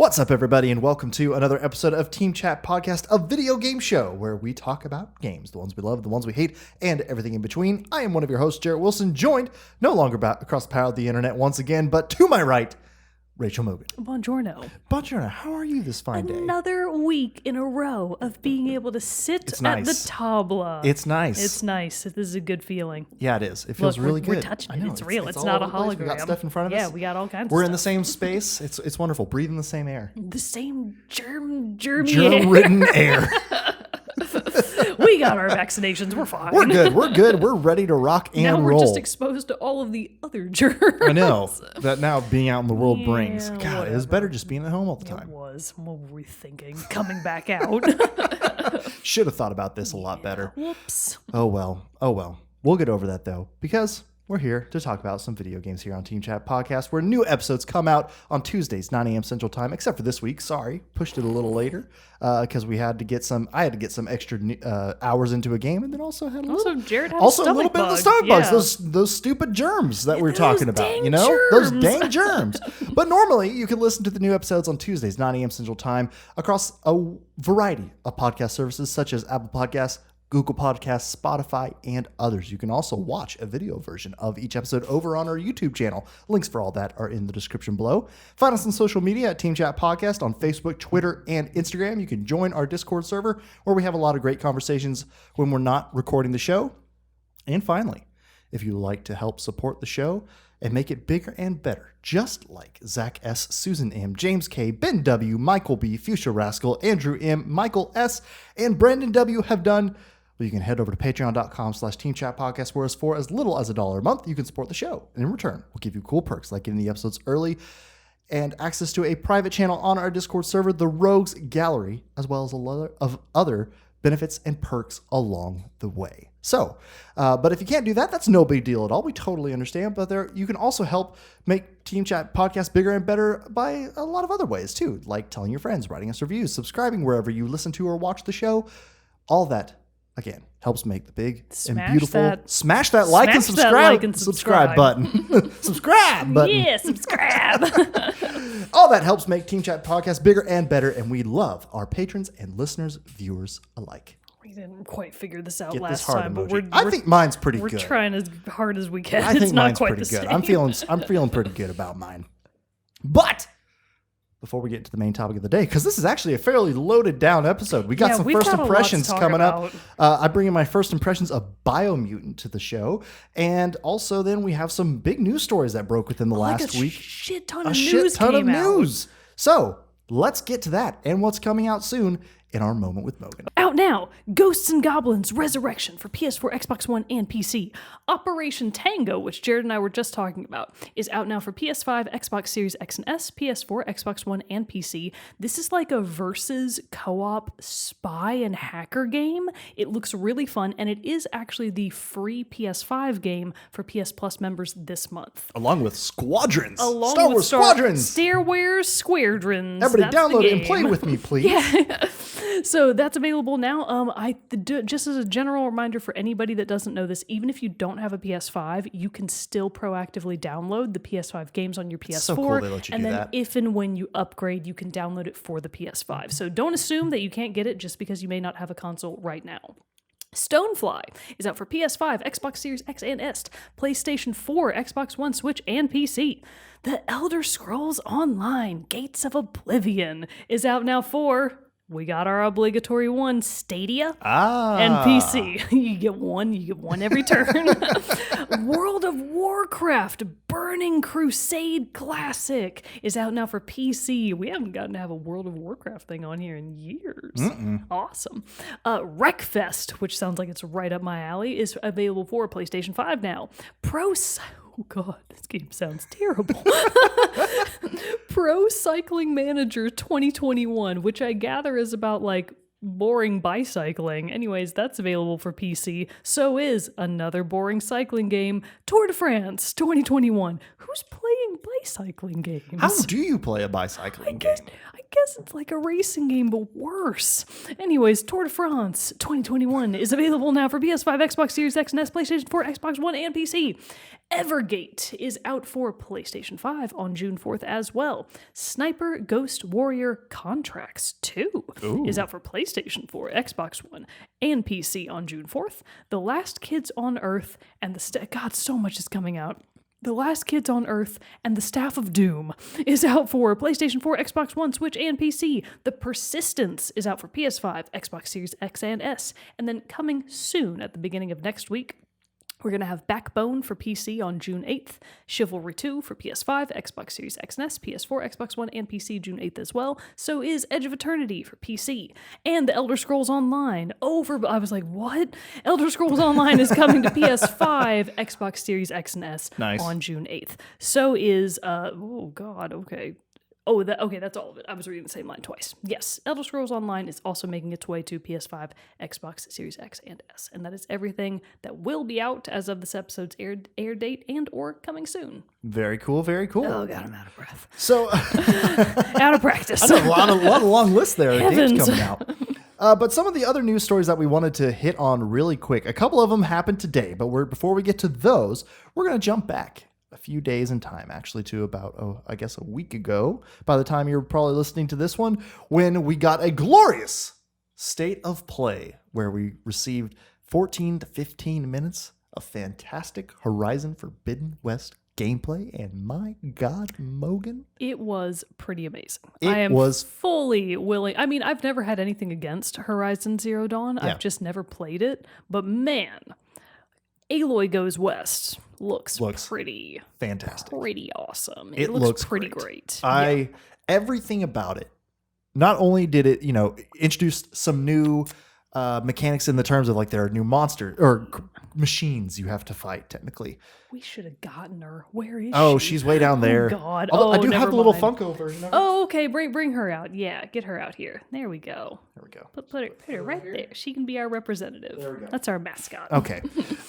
What's up, everybody, and welcome to another episode of Team Chat Podcast, a video game show where we talk about games, the ones we love, the ones we hate, and everything in between. I am one of your hosts, Jerrett Wilson, joined no longer across the power of the internet once again, but to my right, Rachel Mogan. Buongiorno. Buongiorno. How are you this fine day? Another week in a row of being able to sit at the tabla. It's nice. It's nice. This is a good feeling. Yeah, it is. It feels really good. We're touching it. It's real. It's not a hologram. We got stuff in front of us. Yeah, we got all kinds of stuff. We're in the same space. It's wonderful. Breathing the same air. The same germ-ridden air. We got our vaccinations. We're fine. We're good. We're good. We're ready to rock and roll. Now we're just exposed to all of the other germs. I know. That now being out in the world brings. God, whatever. It was better just being at home all the time. It was. What were we thinking? Coming back out. Should have thought about this a lot better. Whoops. Oh well. We'll get over that though, because we're here to talk about some video games here on Team Chat Podcast, where new episodes come out on Tuesdays, 9 a.m. Central Time, except for this week. Sorry, pushed it a little later because I had to get some extra hours into a game, and then also had a little Jerrett had a little bit of the stomach bugs, those stupid germs that we were talking about, those dang germs. But normally you can listen to the new episodes on Tuesdays, 9 a.m. Central Time, across a variety of podcast services such as Apple Podcasts, Google Podcasts, Spotify, and others. You can also watch a video version of each episode over on our YouTube channel. Links for all that are in the description below. Find us on social media at Team Chat Podcast on Facebook, Twitter, and Instagram. You can join our Discord server where we have a lot of great conversations when we're not recording the show. And finally, if you'd like to help support the show and make it bigger and better, just like Zach S., Susan M., James K., Ben W., Michael B., Fuchsia Rascal, Andrew M., Michael S., and Brandon W. have done, you can head over to patreon.com/teamchatpodcast, where for as little as $1 a month, you can support the show. And in return, we'll give you cool perks like getting the episodes early and access to a private channel on our Discord server, the Rogues Gallery, as well as a lot of other benefits and perks along the way. So, but if you can't do that, that's no big deal at all. We totally understand. But you can also help make Team Chat Podcast bigger and better by a lot of other ways too, like telling your friends, writing us reviews, subscribing wherever you listen to or watch the show. All that, again, helps make the big and beautiful. Smash that like and subscribe button. Subscribe button. Yeah, subscribe. All that helps make Team Chat Podcast bigger and better, and we love our patrons and listeners, viewers alike. We didn't quite figure this out Get last this heart time, emoji. but I think mine's pretty good. We're trying as hard as we can. I think it's not mine's quite pretty the good. same. I'm feeling pretty good about mine. But before we get to the main topic of the day, because this is actually a fairly loaded down episode. We got some first impressions coming up. I bring in my first impressions of BioMutant to the show. And also then we have some big news stories that broke within the last week. A shit ton of news. So let's get to that and what's coming out soon in our Moment with Mogan. Out now, Ghosts and Goblins Resurrection for PS4, Xbox One, and PC. Operation Tango, which Jared and I were just talking about, is out now for PS5, Xbox Series X and S, PS4, Xbox One, and PC. This is like a versus co-op spy and hacker game. It looks really fun, and it is actually the free PS5 game for PS Plus members this month. Along with Squadrons. Star Wars Squadrons. Star Wars Squadrons. Everybody download it and play with me, please. Yeah. So that's available now. Just as a general reminder for anybody that doesn't know this, even if you don't have a PS5, you can still proactively download the PS5 games on your PS4. So cool they let you and do then that. If and when you upgrade, you can download it for the PS5. So don't assume that you can't get it just because you may not have a console right now. Stonefly is out for PS5, Xbox Series X and S, PlayStation 4, Xbox One, Switch, and PC. The Elder Scrolls Online Gates of Oblivion is out now for... We got our obligatory one, Stadia and PC. You get one every turn. World of Warcraft Burning Crusade Classic is out now for PC. We haven't gotten to have a World of Warcraft thing on here in years. Awesome. Wreckfest, which sounds like it's right up my alley, is available for PlayStation 5 now. Oh God, this game sounds terrible. Pro Cycling Manager 2021, which I gather is about like boring bicycling. Anyways, that's available for PC. So is another boring cycling game, Tour de France 2021. Who's playing playing bicycling games. How do you play a bicycling game? I guess it's like a racing game, but worse. Anyways, Tour de France 2021 is available now for PS5, Xbox Series X and S, PlayStation 4, Xbox One, and PC. Evergate is out for PlayStation 5 on June 4th as well. Sniper Ghost Warrior Contracts 2 is out for PlayStation 4, Xbox One, and PC on June 4th. The Last Kids on Earth and God, so much is coming out. The Last Kids on Earth and the Staff of Doom is out for PlayStation 4, Xbox One, Switch, and PC. The Persistence is out for PS5, Xbox Series X and S. And then coming soon at the beginning of next week, we're going to have Backbone for PC on June 8th, Chivalry 2 for PS5, Xbox Series X and S, PS4, Xbox One, and PC June 8th as well. So is Edge of Eternity for PC. And The Elder Scrolls Online I was like, what? Elder Scrolls Online is coming to PS5, Xbox Series X and S on June 8th. So is, okay, that's all of it. I was reading the same line twice. Yes, Elder Scrolls Online is also making its way to PS5, Xbox Series X and S. And that is everything that will be out as of this episode's air date and or coming soon. Very cool, very cool. Oh, God, I'm out of breath. So, out of practice. I know, a lot of long lists there. Heavens. Games coming out. But some of the other news stories that we wanted to hit on really quick, a couple of them happened today, but before we get to those, we're going to jump back a few days in time, actually, to about, I guess, a week ago, by the time you're probably listening to this one, when we got a glorious state of play where we received 14 to 15 minutes of fantastic Horizon Forbidden West gameplay, and my God, Mogan. It was pretty amazing. It was fully willing. I mean, I've never had anything against Horizon Zero Dawn. Yeah. I've just never played it. But man, Aloy Goes West looks pretty fantastic, pretty awesome. It looks pretty great. Everything about it. Not only did it, introduce some new mechanics in the terms of like there are new monsters or machines you have to fight. Technically, we should have gotten her. Where is she? Oh, she's way down there. Oh God! I do have the little Funko version. Oh, okay. Bring her out. Yeah, get her out here. There we go. Put her right there. She can be our representative. There we go. That's our mascot. Okay,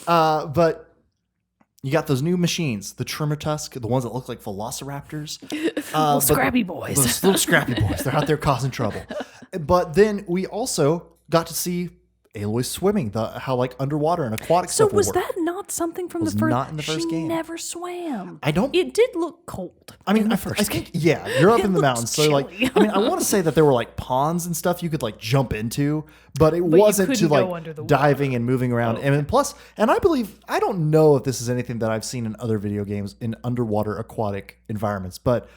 but you got those new machines, the Trimmer Tusk, the ones that look like velociraptors. Little scrappy boys. Those little scrappy boys. They're out there causing trouble. But then we also got to see Aloy swimming, how like underwater and aquatic stuff. So was that not something from the first? Not in the first game. She never swam. It did look cold. I mean, I think you're up in the mountains, so chilly. I want to say that there were like ponds and stuff you could like jump into, but it wasn't to like diving and moving around. Okay. And plus, I don't know if this is anything that I've seen in other video games in underwater aquatic environments, but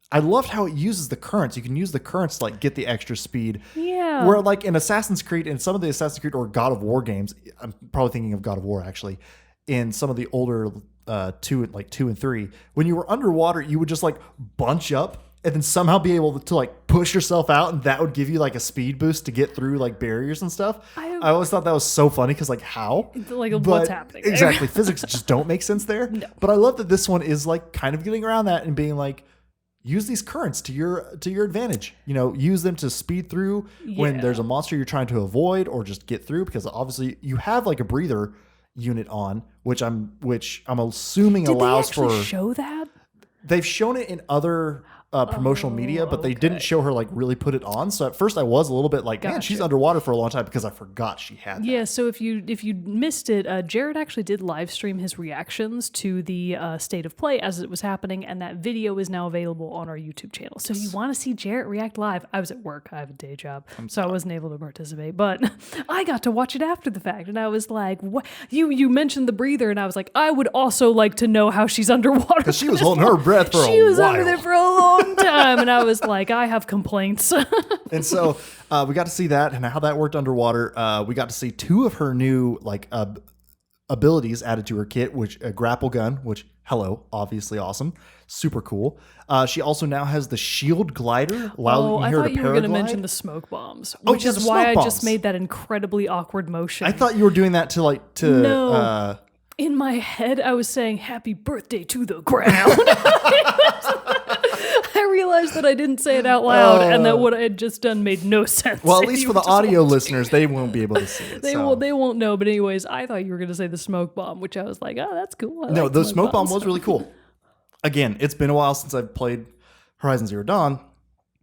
I loved how it uses the currents. You can use the currents to like get the extra speed. Yeah. Where like in Assassin's Creed, in some of the Assassin's Creed or God of War games, I'm probably thinking of God of War actually, in some of the older 2 and 3, when you were underwater, you would just like bunch up and then somehow be able to like push yourself out, and that would give you like a speed boost to get through like barriers and stuff. I always thought that was so funny because like how? What's happening there? Exactly. Physics just don't make sense there. No. But I love that this one is like kind of getting around that and being like, use these currents to your advantage. Use them to speed through when there's a monster you're trying to avoid or just get through, because obviously you have like a breather unit on, which I'm assuming allows for. Did they actually show that? They've shown it in other promotional media, but they didn't show her like really put it on. So at first I was a little bit like, man, she's underwater for a long time, because I forgot she had that. Yeah, so if you missed it, Jerrett actually did live stream his reactions to the state of play as it was happening, and that video is now available on our YouTube channel. So if you want to see Jerrett react live, I was at work, I have a day job, so I wasn't able to participate, but I got to watch it after the fact, and I was like, what? You mentioned the breather, and I was like, I would also like to know how she's underwater. Because she was holding her breath for a while. She was under there for a long time, and I was like, I have complaints. And so we got to see that and how that worked underwater. We got to see 2 of her new like abilities added to her kit, which a grapple gun, which obviously awesome, super cool. She also now has the shield glider. I thought you were going to mention the smoke bombs, which is why I just made that incredibly awkward motion. I thought you were doing that to no. In my head, I was saying "Happy birthday" to the ground. I realized that I didn't say it out loud, and that what I had just done made no sense. Well, at least for the audio listeners, they won't be able to see it. They won't know. But anyways, I thought you were going to say the smoke bomb, which I was like, oh, that's cool. No, the smoke bomb was really cool. Again, it's been a while since I've played Horizon Zero Dawn,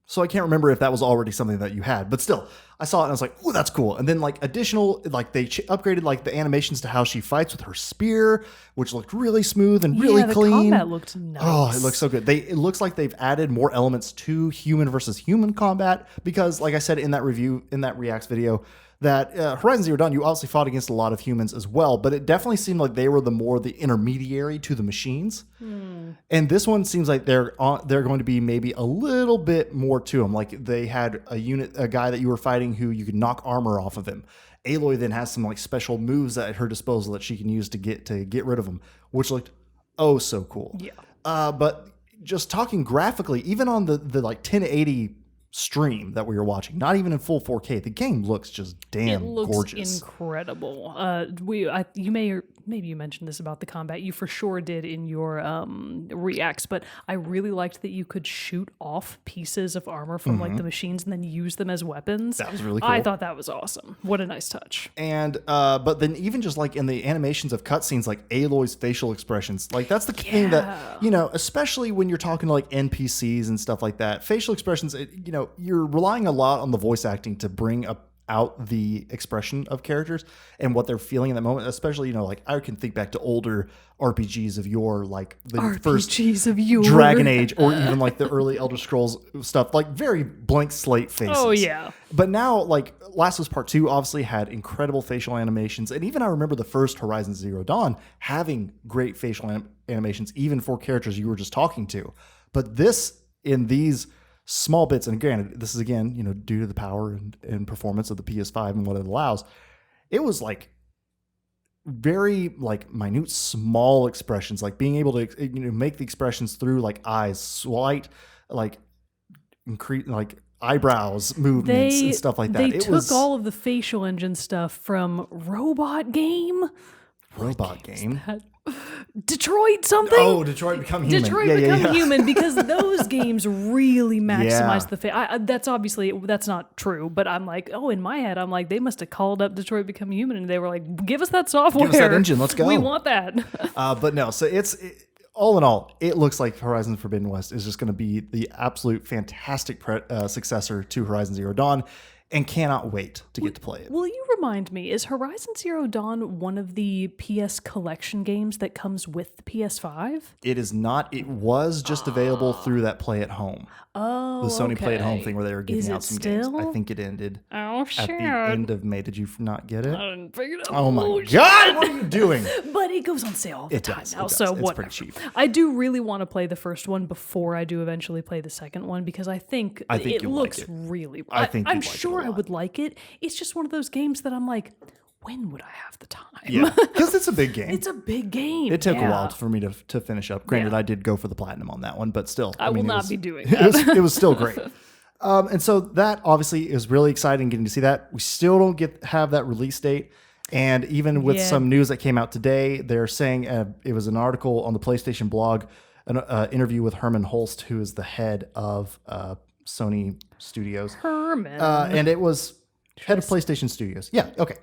so I can't remember if that was already something that you had. But still, I saw it and I was like, "Oh, that's cool." And then like additional, like they upgraded like the animations to how she fights with her spear, which looked really smooth and really clean. The combat looked nice. Oh, it looks so good. It looks like they've added more elements to human versus human combat because, like I said in that review, in that Reacts video, that Horizon Zero Dawn, you obviously fought against a lot of humans as well, but it definitely seemed like they were the intermediary to the machines. And this one seems like they're going to be maybe a little bit more to them. Like they had a guy that you were fighting who you could knock armor off of him. Aloy then has some like special moves at her disposal that she can use to get rid of him, which looked oh so cool. Yeah. But just talking graphically, even on the like 1080 stream that we were watching, not even in full 4K, the game looks just damn gorgeous. Incredible. You may or maybe you mentioned this about the combat. You for sure did in your reacts, but I really liked that you could shoot off pieces of armor from like the machines and then use them as weapons. That was really cool. I thought that was awesome. What a nice touch. And but then even just like in the animations of cutscenes, like Aloy's facial expressions, like that's the thing that, you know, especially when you're talking to like NPCs and stuff like that, facial expressions, you know, you're relying a lot on the voice acting to bring out the expression of characters and what they're feeling in that moment. Especially, you know, like I can think back to older RPGs of yore, like the first Dragon Age, or even like the early Elder Scrolls stuff, like very blank slate faces. Oh yeah. But now, like Last of Us Part 2 obviously had incredible facial animations, and even I remember the first Horizon Zero Dawn having great facial animations, even for characters you were just talking to. But this, in these small bits, and granted, this is again, you know, due to the power and performance of the PS5 and what it allows, it was like very like minute, small expressions, like being able to, you know, make the expressions through like eyes, slight, like increase, like eyebrows movements and stuff like that. They took all of the facial engine stuff from Robot Game. Detroit something? Oh, Detroit Become Human. Human, because those games really maximize the that's obviously, that's not true, but I'm like, oh, in my head, I'm like, they must have called up Detroit Become Human and they were like, give us that software. Give us that engine, let's go. We want that. But no, so all in all, it looks like Horizon Forbidden West is just going to be the absolute fantastic successor to Horizon Zero Dawn, and cannot wait to get to play it. Will you remind me, is Horizon Zero Dawn one of the PS collection games that comes with the PS5? It is not. It was just available through that Play at Home. Oh, the Sony Play at Home thing where they were giving out some games. I think it ended at the end of May. Did you not get it? I didn't pick it up. Oh my God, what are you doing? But it goes on sale all the time now, so it's whatever. Pretty cheap. I do really want to play the first one before I do eventually play the second one, because I think it looks really. I'm sure I would like it. It's just one of those games that I'm like, when would I have the time? Yeah, because it's a big game. It's a big game. It took a while for me to finish up. Granted, I did go for the platinum on that one, but still. I will not be doing that. It was still great. And so that obviously is really exciting getting to see that. We still don't have that release date. And even with some news that came out today, they're saying it was an article on the PlayStation blog, an interview with Herman Holst, who is the head of Sony Studios. Herman. And it was head of PlayStation Studios. Yeah, okay.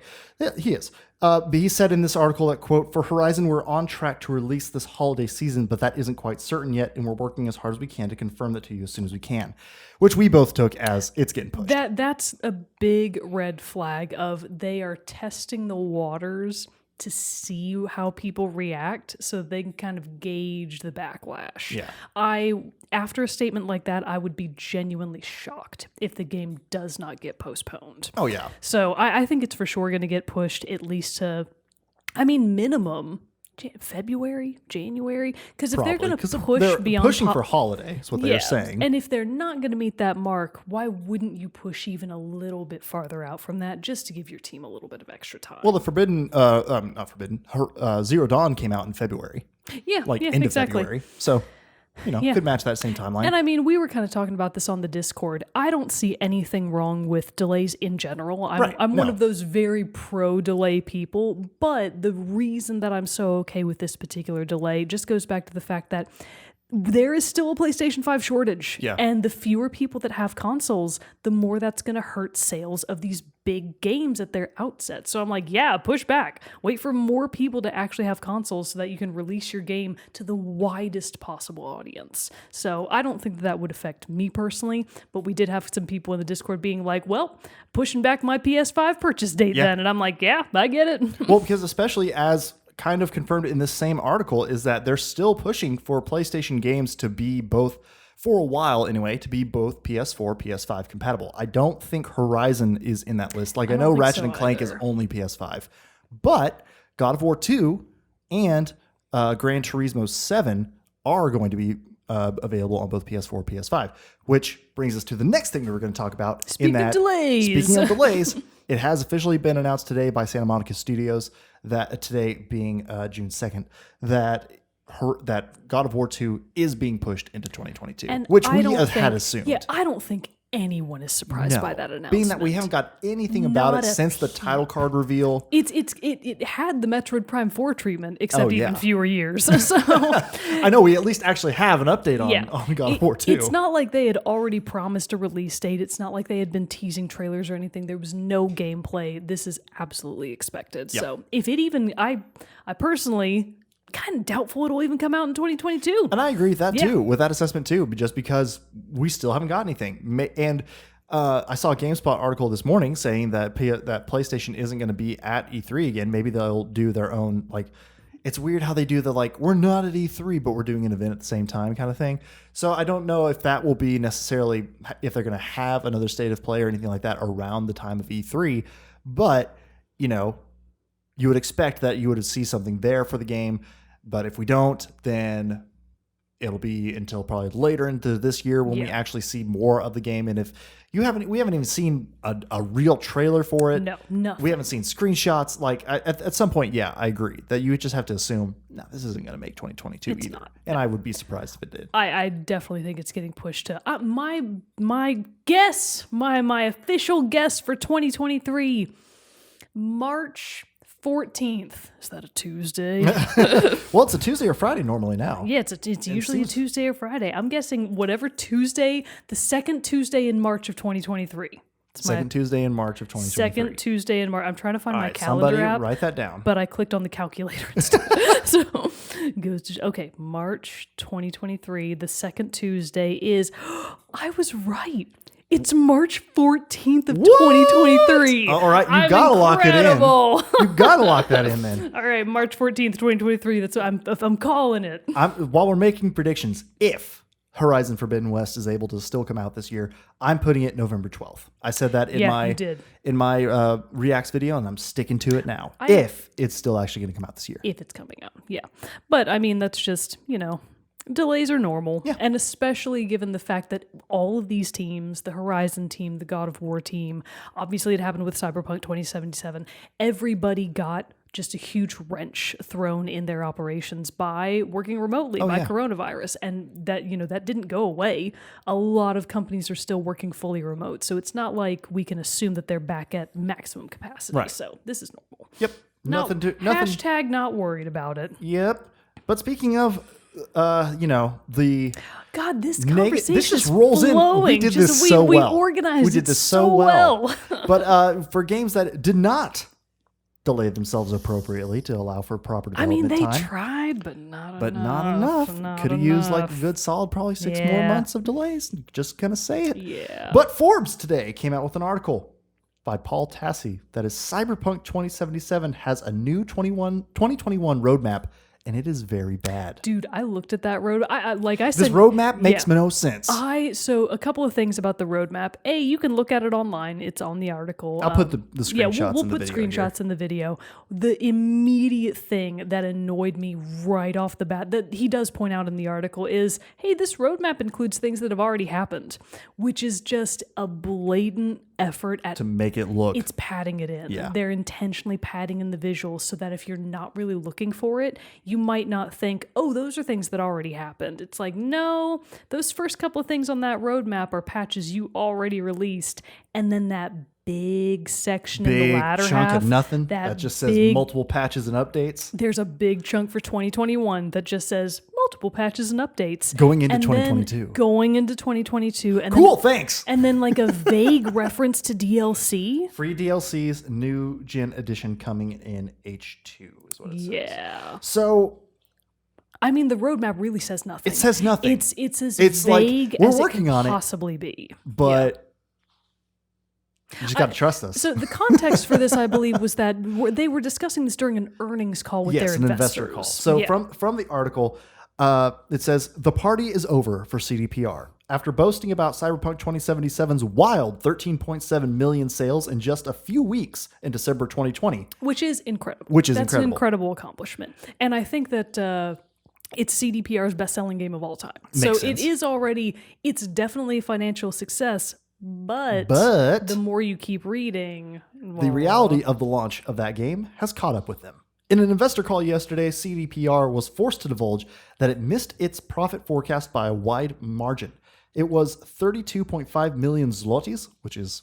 He is. But he said in this article that, quote, "For Horizon, we're on track to release this holiday season, but that isn't quite certain yet, and we're working as hard as we can to confirm that to you as soon as we can." Which we both took as it's getting pushed. That's a big red flag of they are testing the waters to see how people react so they can kind of gauge the backlash. Yeah. After a statement like that, I would be genuinely shocked if the game does not get postponed. Oh, yeah. So I think it's for sure going to get pushed at least to, minimum February, January. Because if they're going to push beyond... pushing for holiday is what they're saying. And if they're not going to meet that mark, why wouldn't you push even a little bit farther out from that just to give your team a little bit of extra time? Well, Zero Dawn came out in February. Yeah, end of February. So... could match that same timeline. And we were kind of talking about this on the Discord. I don't see anything wrong with delays in general. I'm one of those very pro-delay people, but the reason that I'm so okay with this particular delay just goes back to the fact that there is still a PlayStation 5 shortage. Yeah. And the fewer people that have consoles, the more that's going to hurt sales of these big games at their outset. So I'm like, yeah, push back. Wait for more people to actually have consoles so that you can release your game to the widest possible audience. So I don't think that would affect me personally, but we did have some people in the Discord being like, well, pushing back my PS5 purchase date then. And I'm like, yeah, I get it. Well, because especially as kind of confirmed in this same article is that they're still pushing for PlayStation games to be both, for a while anyway, to be both PS4, PS5 compatible. I don't think Horizon is in that list. Like I know Ratchet and Clank is only PS5, but God of War 2 and Gran Turismo 7 are going to be available on both PS4 and PS5, which brings us to the next thing that we're going to talk about. Speaking of delays, it has officially been announced today by Santa Monica Studios that today being June 2nd, that God of War 2 is being pushed into 2022, which we had assumed. Yeah, I don't think anyone is surprised by that announcement. Being that we haven't got anything about it since the title card reveal. It had the Metroid Prime 4 treatment, except even fewer years. So I know we at least actually have an update on God of War 2. It's not like they had already promised a release date. It's not like they had been teasing trailers or anything. There was no gameplay. This is absolutely expected. Yep. So if it even, I personally kind of doubtful it'll even come out in 2022. And I agree with that too, with that assessment too, just because we still haven't got anything. And I saw a GameSpot article this morning saying that that PlayStation isn't going to be at E3 again. Maybe they'll do their own, like, it's weird how they do the, like, we're not at E3, but we're doing an event at the same time kind of thing. So I don't know if that will be necessarily, if they're going to have another state of play or anything like that around the time of E3. But, you know, you would expect that you would see something there for the game. But if we don't, then it'll be until probably later into this year when we actually see more of the game. And if we haven't even seen a real trailer for it. No, nothing. We haven't seen screenshots. Like at some point, I agree that you just have to assume, no, this isn't going to make 2022 either. Not. And I would be surprised if it did. I definitely think it's getting pushed to my guess, my official guess for 2023, March 14th. Is that a Tuesday? Well, it's a Tuesday or Friday normally now. Yeah, it's usually a Tuesday or Friday. I'm guessing whatever Tuesday, the second Tuesday in March of 2023. Second Tuesday in March of 2023. Second Tuesday in March. I'm trying to find my calendar app. Write that down. But I clicked on the calculator instead. So goes to, okay, March 2023. The second Tuesday is, I was right. It's March 14th of 2023. All right, you gotta lock it in. You gotta lock that in then. All right, March 14th, 2023. That's what I'm calling it. While we're making predictions, if Horizon Forbidden West is able to still come out this year, I'm putting it November 12th. I said that in my Reacts video, and I'm sticking to it now. If it's still actually going to come out this year. If it's coming out, yeah. But I mean, that's just, delays are normal, and especially given the fact that all of these teams, the Horizon team, the God of War team, obviously it happened with Cyberpunk 2077, everybody got just a huge wrench thrown in their operations by working remotely by coronavirus, and that that didn't go away. A lot of companies are still working fully remote, so it's not like we can assume that they're back at maximum capacity. Right. So this is normal. Yep. Nothing. Hashtag not worried about it. Yep. But speaking of the God, this conversation this just rolls flowing. In. We did this so well. We organized. We did this so well. But for games that did not delay themselves appropriately to allow for proper development they time, tried, but not enough. Could have used like a good solid probably 6 more months of delays. Just gonna say it. Yeah. But Forbes today came out with an article by Paul Tassi that is Cyberpunk 2077 has a new 2021 roadmap. And it is very bad. Dude, I looked at that road. I said, this roadmap makes no sense. So a couple of things about the roadmap. A, you can look at it online. It's on the article. I'll put the screenshots. Yeah, we'll put screenshots in the video. The immediate thing that annoyed me right off the bat that he does point out in the article is, hey, this roadmap includes things that have already happened, which is just a blatant effort to make it look. It's padding it in. Yeah. They're intentionally padding in the visuals so that if you're not really looking for it, you might not think, oh, those are things that already happened. It's like, no, those first couple of things on that roadmap are patches you already released. And then that big section in the latter chunk half of nothing that just says multiple patches and updates. There's a big chunk for 2021 that just says multiple patches and updates. Going into And then 2022. Going into 2022. And Cool, then, thanks. And then like a vague reference to DLC. Free DLCs, new gen edition coming in H2 is what it says. Yeah. So I mean, the roadmap really says nothing. it says nothing. It's as It's vague like, we're as working it on can it, possibly be. but you just got to trust us. So the context for this, I believe, was that they were discussing this during an earnings call with their an investors. investor call. So from the article, it says, the party is over for CDPR. After boasting about Cyberpunk 2077's wild 13.7 million sales in just a few weeks in December 2020. Which is incredible. That's an incredible accomplishment. And I think that it's CDPR's best-selling game of all time. Makes so sense. It's definitely a financial success, but the more you keep reading... The reality of the launch of that game has caught up with them. In an investor call yesterday, CDPR was forced to divulge that it missed its profit forecast by a wide margin. It was 32.5 million zlotys, which is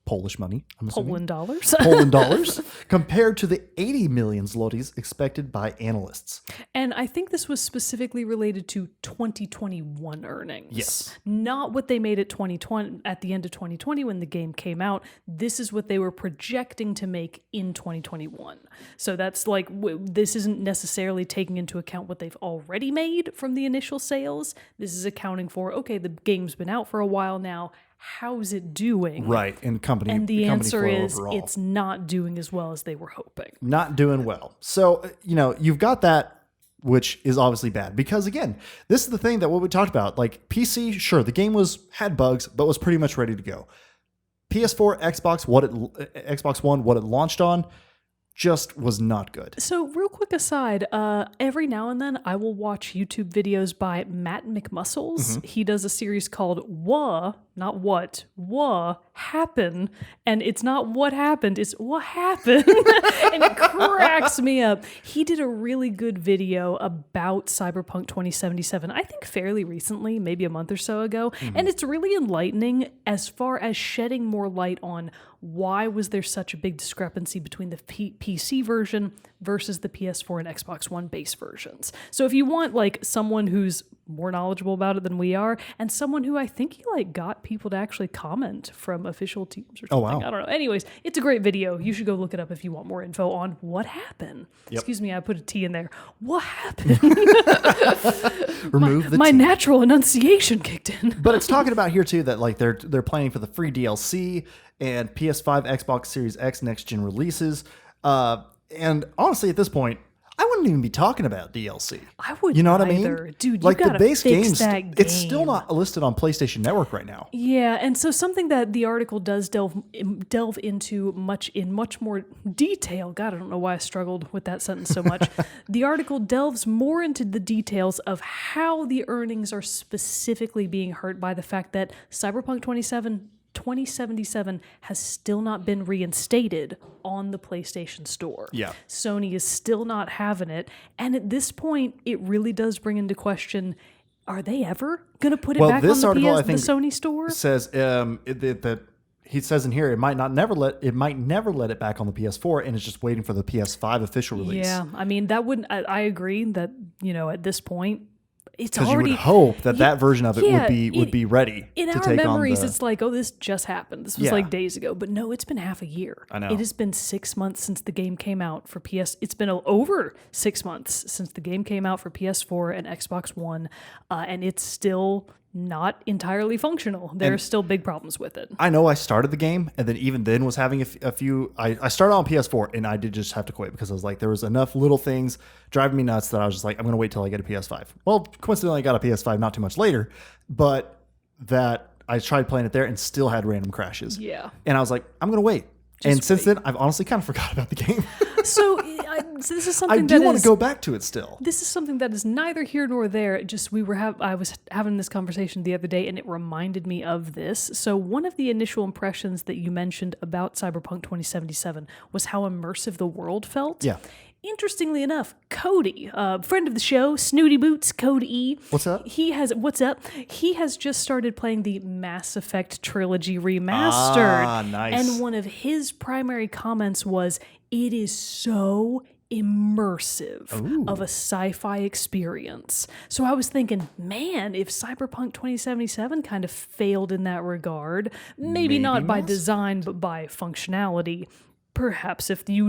Polish money, I'm assuming. Poland dollars. Poland dollars, compared to the 80 million zlotys expected by analysts. And I think this was specifically related to 2021 earnings. Yes. Not what they made at 2020 at the end of 2020 when the game came out. This is what they were projecting to make in 2021. So that's like, this isn't necessarily taking into account what they've already made from the initial sales. This is accounting for, okay, the game's been out for a while now. How's it doing? Right, and the answer is overall. It's not doing as well as they were hoping. Not doing well. So, you've got that, which is obviously bad. Because again, this is the thing that what we talked about. Like PC, sure, the game had bugs, but was pretty much ready to go. PS4, Xbox One, what it launched on, just was not good. So real quick aside, every now and then I will watch YouTube videos by Matt McMuscles. Mm-hmm. He does a series called Wha, not what, Wha Happen. And it's not what happened, it's what happened. And it cracks me up. He did a really good video about Cyberpunk 2077, I think fairly recently, maybe a month or so ago. Mm-hmm. And it's really enlightening as far as shedding more light on why was there such a big discrepancy between the PC version versus the PS4 and Xbox One base versions. So if you want like someone who's more knowledgeable about it than we are, and someone who I think he like got people to actually comment from official teams or something. Oh, wow. I don't know. Anyways, it's a great video. You should go look it up if you want more info on what happened. Yep. Excuse me, I put a T in there. What happened? Remove the my T. natural enunciation kicked in. But it's talking about here too that like they're planning for the free DLC and PS5, Xbox Series X next gen releases. And honestly, at this point, I wouldn't even be talking about DLC. I wouldn't. You know what I either. mean? Dude, like you gotta the base fix games, that game. it's still not listed on PlayStation Network right now. Yeah, and so something that the article does delve into in much more detail. God, I don't know why I struggled with that sentence so much. The article delves more into the details of how the earnings are specifically being hurt by the fact that Cyberpunk 2077 has still not been reinstated on the PlayStation Store. Yeah. Sony is still not having it. And at this point, it really does bring into question, are they ever going to put it back on the Sony Store? Says that he says in here it might never let it back on the PS4 and it's just waiting for the PS5 official release. Yeah, I mean that wouldn't. I agree that at this point it's because already. You would hope that version of it would be ready. In to our take memories, on it's like, oh, this just happened. This was like days ago, but no, it's been half a year. I know. It has been 6 months since the game came out for PS. It's been over 6 months since the game came out for PS4 and Xbox One, and it's still not entirely functional. There are still big problems with it. I know I started the game and then even then was having a few. I started on PS4 and I did just have to quit because I was like, there was enough little things driving me nuts that I was just like, I'm going to wait till I get a PS5. Well, coincidentally, I got a PS5 not too much later, but that I tried playing it there and still had random crashes. Yeah. And I was like, I'm going to wait. Since then, I've honestly kind of forgot about the game. So this is something I do want to go back to it still. This is something that is neither here nor there. Just I was having this conversation the other day, and it reminded me of this. So one of the initial impressions that you mentioned about Cyberpunk 2077 was how immersive the world felt. Yeah. Interestingly enough, Cody, friend of the show, Snooty Boots, Code E. What's up? What's up? He has just started playing the Mass Effect Trilogy Remastered. Ah, nice. And one of his primary comments was, it is so immersive of a sci-fi experience. So I was thinking, man, if Cyberpunk 2077 kind of failed in that regard, maybe not by design, but by functionality, perhaps if you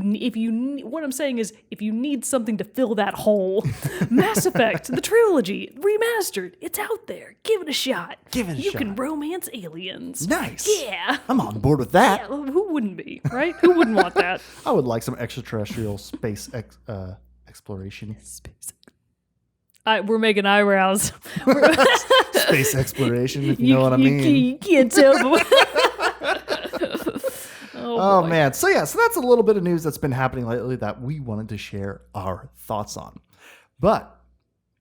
what I'm saying is, if you need something to fill that hole, Mass Effect, the trilogy, remastered, it's out there. Give it a shot. You can romance aliens. Nice. Yeah. I'm on board with that. Yeah, who wouldn't be, right? Who wouldn't want that? I would like some extraterrestrial space exploration. We're making eyebrows. Space exploration, if you know what I mean. You can't tell. Oh man. So that's a little bit of news that's been happening lately that we wanted to share our thoughts on. But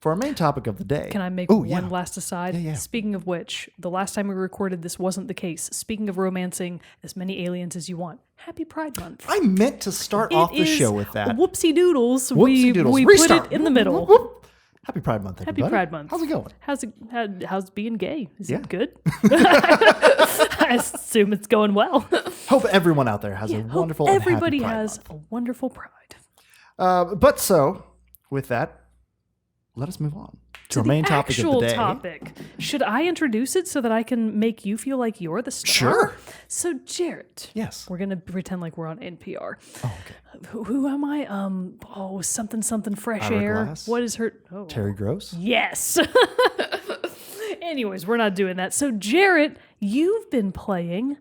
for our main topic of the day. Can I make one last aside? Yeah. Speaking of which, the last time we recorded this wasn't the case. Speaking of romancing as many aliens as you want, Happy Pride Month. I meant to start off the show with that. Whoopsie doodles. We put it in the middle. Whoop. Happy Pride Month, everybody. Happy Pride Month. How's it going? How's being gay? Is it good? I assume it's going well. Hope everyone out there has a wonderful and happy everybody Pride has Month. a wonderful Pride. But so, with that, let us move on to our main topic of the day. Topic. Should I introduce it so that I can make you feel like you're the star? Sure. So, Jerrett. Yes. We're going to pretend like we're on NPR. Oh, okay. Who am I? Something fresh air. Glass. What is her? Oh. Terry Gross. Yes. Anyways, we're not doing that. So, Jerrett, you've been playing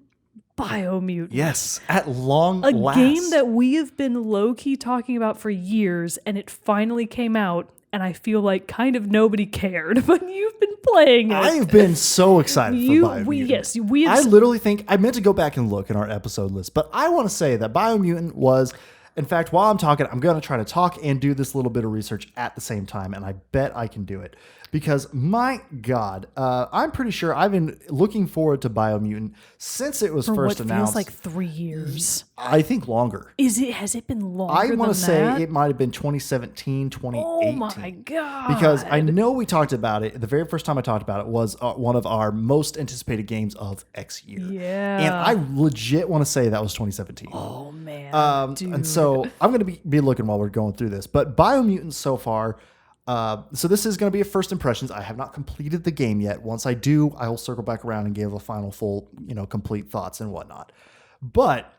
BioMutant. Yes, at long last. A game that we have been low-key talking about for years, and it finally came out, and I feel like kind of nobody cared, but you've been playing it. I've been so excited for BioMutant. I literally think, I meant to go back and look in our episode list, but I want to say that BioMutant was, in fact, while I'm talking, I'm going to try to talk and do this little bit of research at the same time, and I bet I can do it. Because, my God, I'm pretty sure I've been looking forward to BioMutant since it was first announced. Feels like 3 years. I think longer. Has it been longer than that? I want to say it might have been 2017, 2018. Oh my God. Because I know we talked about it. The very first time I talked about it was one of our most anticipated games of X year. Yeah. And I legit want to say that was 2017. Oh, man. Dude. And so I'm going to be looking while we're going through this. But BioMutant so far... so this is going to be a first impressions. I have not completed the game yet. Once I do, I will circle back around and give a final full, complete thoughts and whatnot. But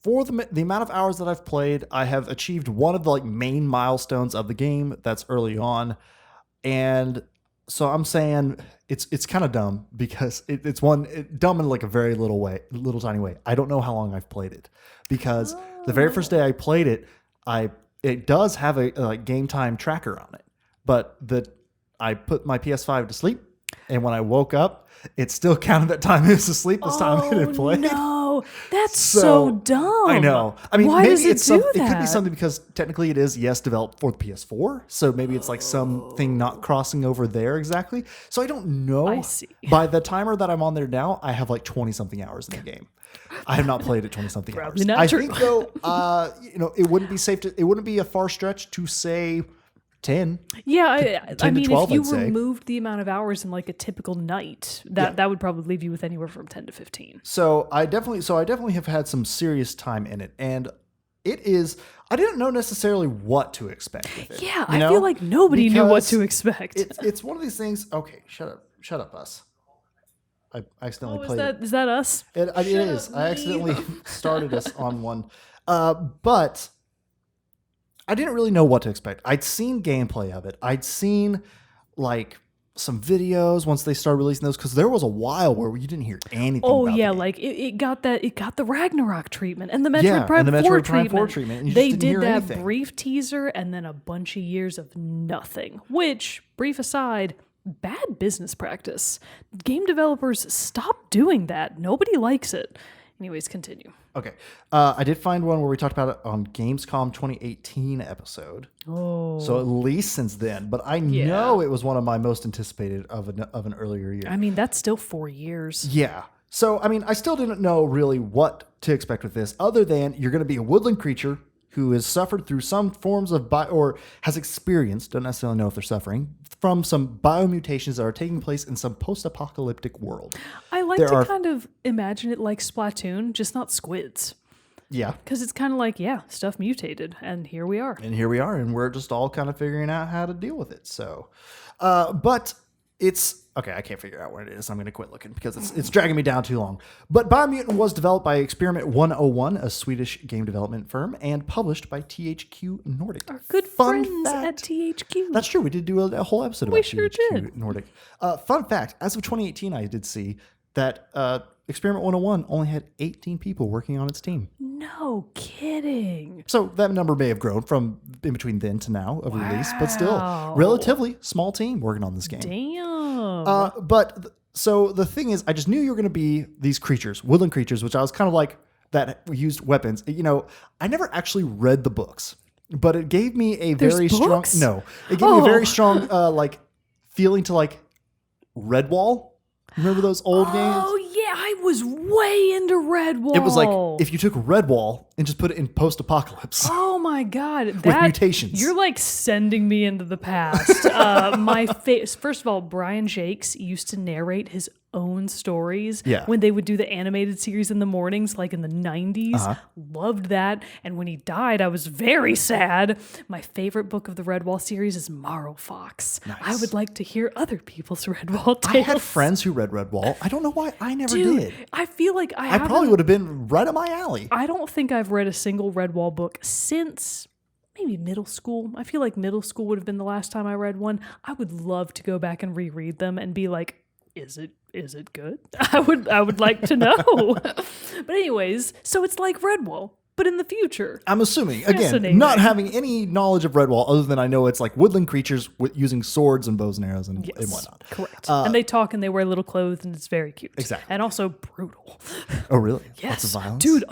for the amount of hours that I've played, I have achieved one of the main milestones of the game. That's early on. And so I'm saying it's kind of dumb because it's dumb in a very little tiny way. I don't know how long I've played it because the very first day I played it, it does have a game time tracker on it, but I put my PS5 to sleep, and when I woke up, it still counted that time it was asleep this time it had played. No, that's so dumb. I know. I mean, why maybe does it do that? It could be something because technically it is developed for the PS4, so maybe it's something not crossing over there exactly. So I don't know. I see. By the timer that I'm on there now, I have 20 something hours in the game. I have not played it 20 something hours. Not I true. think though, it wouldn't be safe it wouldn't be a far stretch to say 10. Yeah, 10 I mean, to 12, if you I'd say. removed the amount of hours in a typical night, that would probably leave you with anywhere from 10 to 15. So I definitely have had some serious time in it, and it is. I didn't know necessarily what to expect with it. Yeah, I feel like nobody knew what to expect. It's one of these things. Okay, shut up, us. I accidentally played it. Is that us? It is. I accidentally started us on one. But I didn't really know what to expect. I'd seen gameplay of it. I'd seen some videos once they started releasing those, because there was a while where you didn't hear anything about it. It got the Ragnarok treatment and the Metroid Prime 4 treatment. And you they just didn't did hear that anything. brief teaser and then a bunch of years of nothing, which, brief aside, bad business practice. Game developers, stop doing that. Nobody likes it. Anyways, continue. Okay. I did find one where we talked about it on Gamescom 2018 episode. Oh. So at least since then. But I know it was one of my most anticipated of an earlier year. I mean, that's still 4 years. Yeah. So, I mean, I still didn't know really what to expect with this, other than you're going to be a woodland creature who has suffered through some forms of or has experienced, don't necessarily know if they're suffering, from some biomutations that are taking place in some post-apocalyptic world. I like to kind of imagine it like Splatoon, just not squids. Yeah. Because it's kind of like, stuff mutated, and here we are. And we're just all kind of figuring out how to deal with it. So, but it's okay. I can't figure out where it is. I'm going to quit looking because it's dragging me down too long. But BioMutant was developed by Experiment 101, a Swedish game development firm, and published by THQ Nordic. Our good friends at THQ. That's true. We did do a whole episode about THQ Nordic. Fun fact: as of 2018, I did see that Experiment 101 only had 18 people working on its team. No kidding. So that number may have grown from in between then to now of release, but still relatively small team working on this game. Damn. So the thing is, I just knew you were going to be these creatures, woodland creatures, which I was kind of like that used weapons. You know, I never actually read the books, but it gave me a very strong, it gave me a very strong, like feeling to like Redwall. Remember those old games? Oh, yeah. I was way into Redwall. It was like if you took Redwall and just put it in post-apocalypse. Oh, my God. With mutations. You're like sending me into the past. First of all, Brian Jakes used to narrate his own stories when they would do the animated series in the mornings, like in the 90s. Loved that. And when he died, I was very sad. My favorite book of the Redwall series is Marl Fox. Nice. I would like to hear other people's Redwall tales. I had friends who read Redwall. I don't know why I never did. I feel like I probably would have been right up my alley. I don't think I've read a single Redwall book since maybe middle school. I feel like middle school would have been the last time I read one. I would love to go back and reread them and be like, is it good? I would like to know. But anyways, so it's like Redwall, but in the future. I'm assuming, again, not having any knowledge of Redwall other than I know it's like woodland creatures using swords and bows and arrows and whatnot. Correct. And they talk and they wear little clothes and it's very cute. Exactly. And also brutal. Oh, really? Yes. Lots of violence? Dude,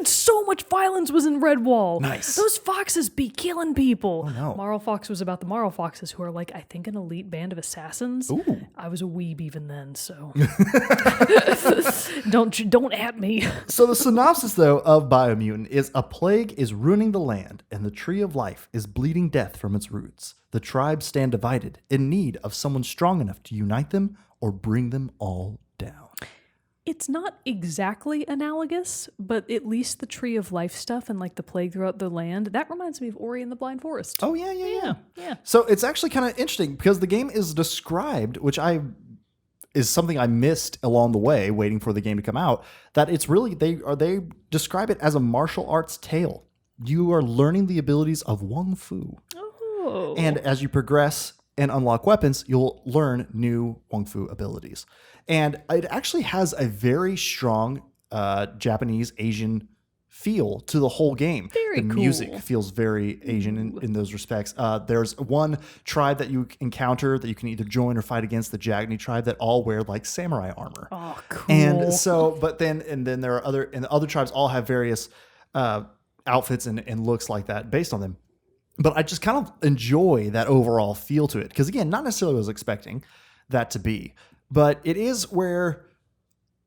so much violence was in Redwall. Nice. Those foxes be killing people. Oh, no. Marl Fox was about the Marl Foxes, who are like, I think, an elite band of assassins. Ooh. I was a weeb even then, so don't at me. So the synopsis, though, of BioMutant is a plague is ruining the land, and the tree of life is bleeding death from its roots. The tribes stand divided, in need of someone strong enough to unite them or bring them all down. It's not exactly analogous, but at least the tree of life stuff and like the plague throughout the land, that reminds me of Ori and the Blind Forest. Oh, yeah. So it's actually kind of interesting because the game is described, which is something I missed along the way, waiting for the game to come out, that it's really, they describe it as a martial arts tale. You are learning the abilities of Wong Fu. Oh. And as you progress and unlock weapons, you'll learn new Wong Fu abilities. And it actually has a very strong Japanese, Asian feel to the whole game. Very cool. The music feels very Asian in those respects. There's one tribe that you encounter that you can either join or fight against, the Jagni tribe, that all wear like samurai armor. Oh, cool. And so, then there are other tribes all have various outfits and looks like that based on them. But I just kind of enjoy that overall feel to it. Because again, not necessarily what I was expecting that to be. But it is where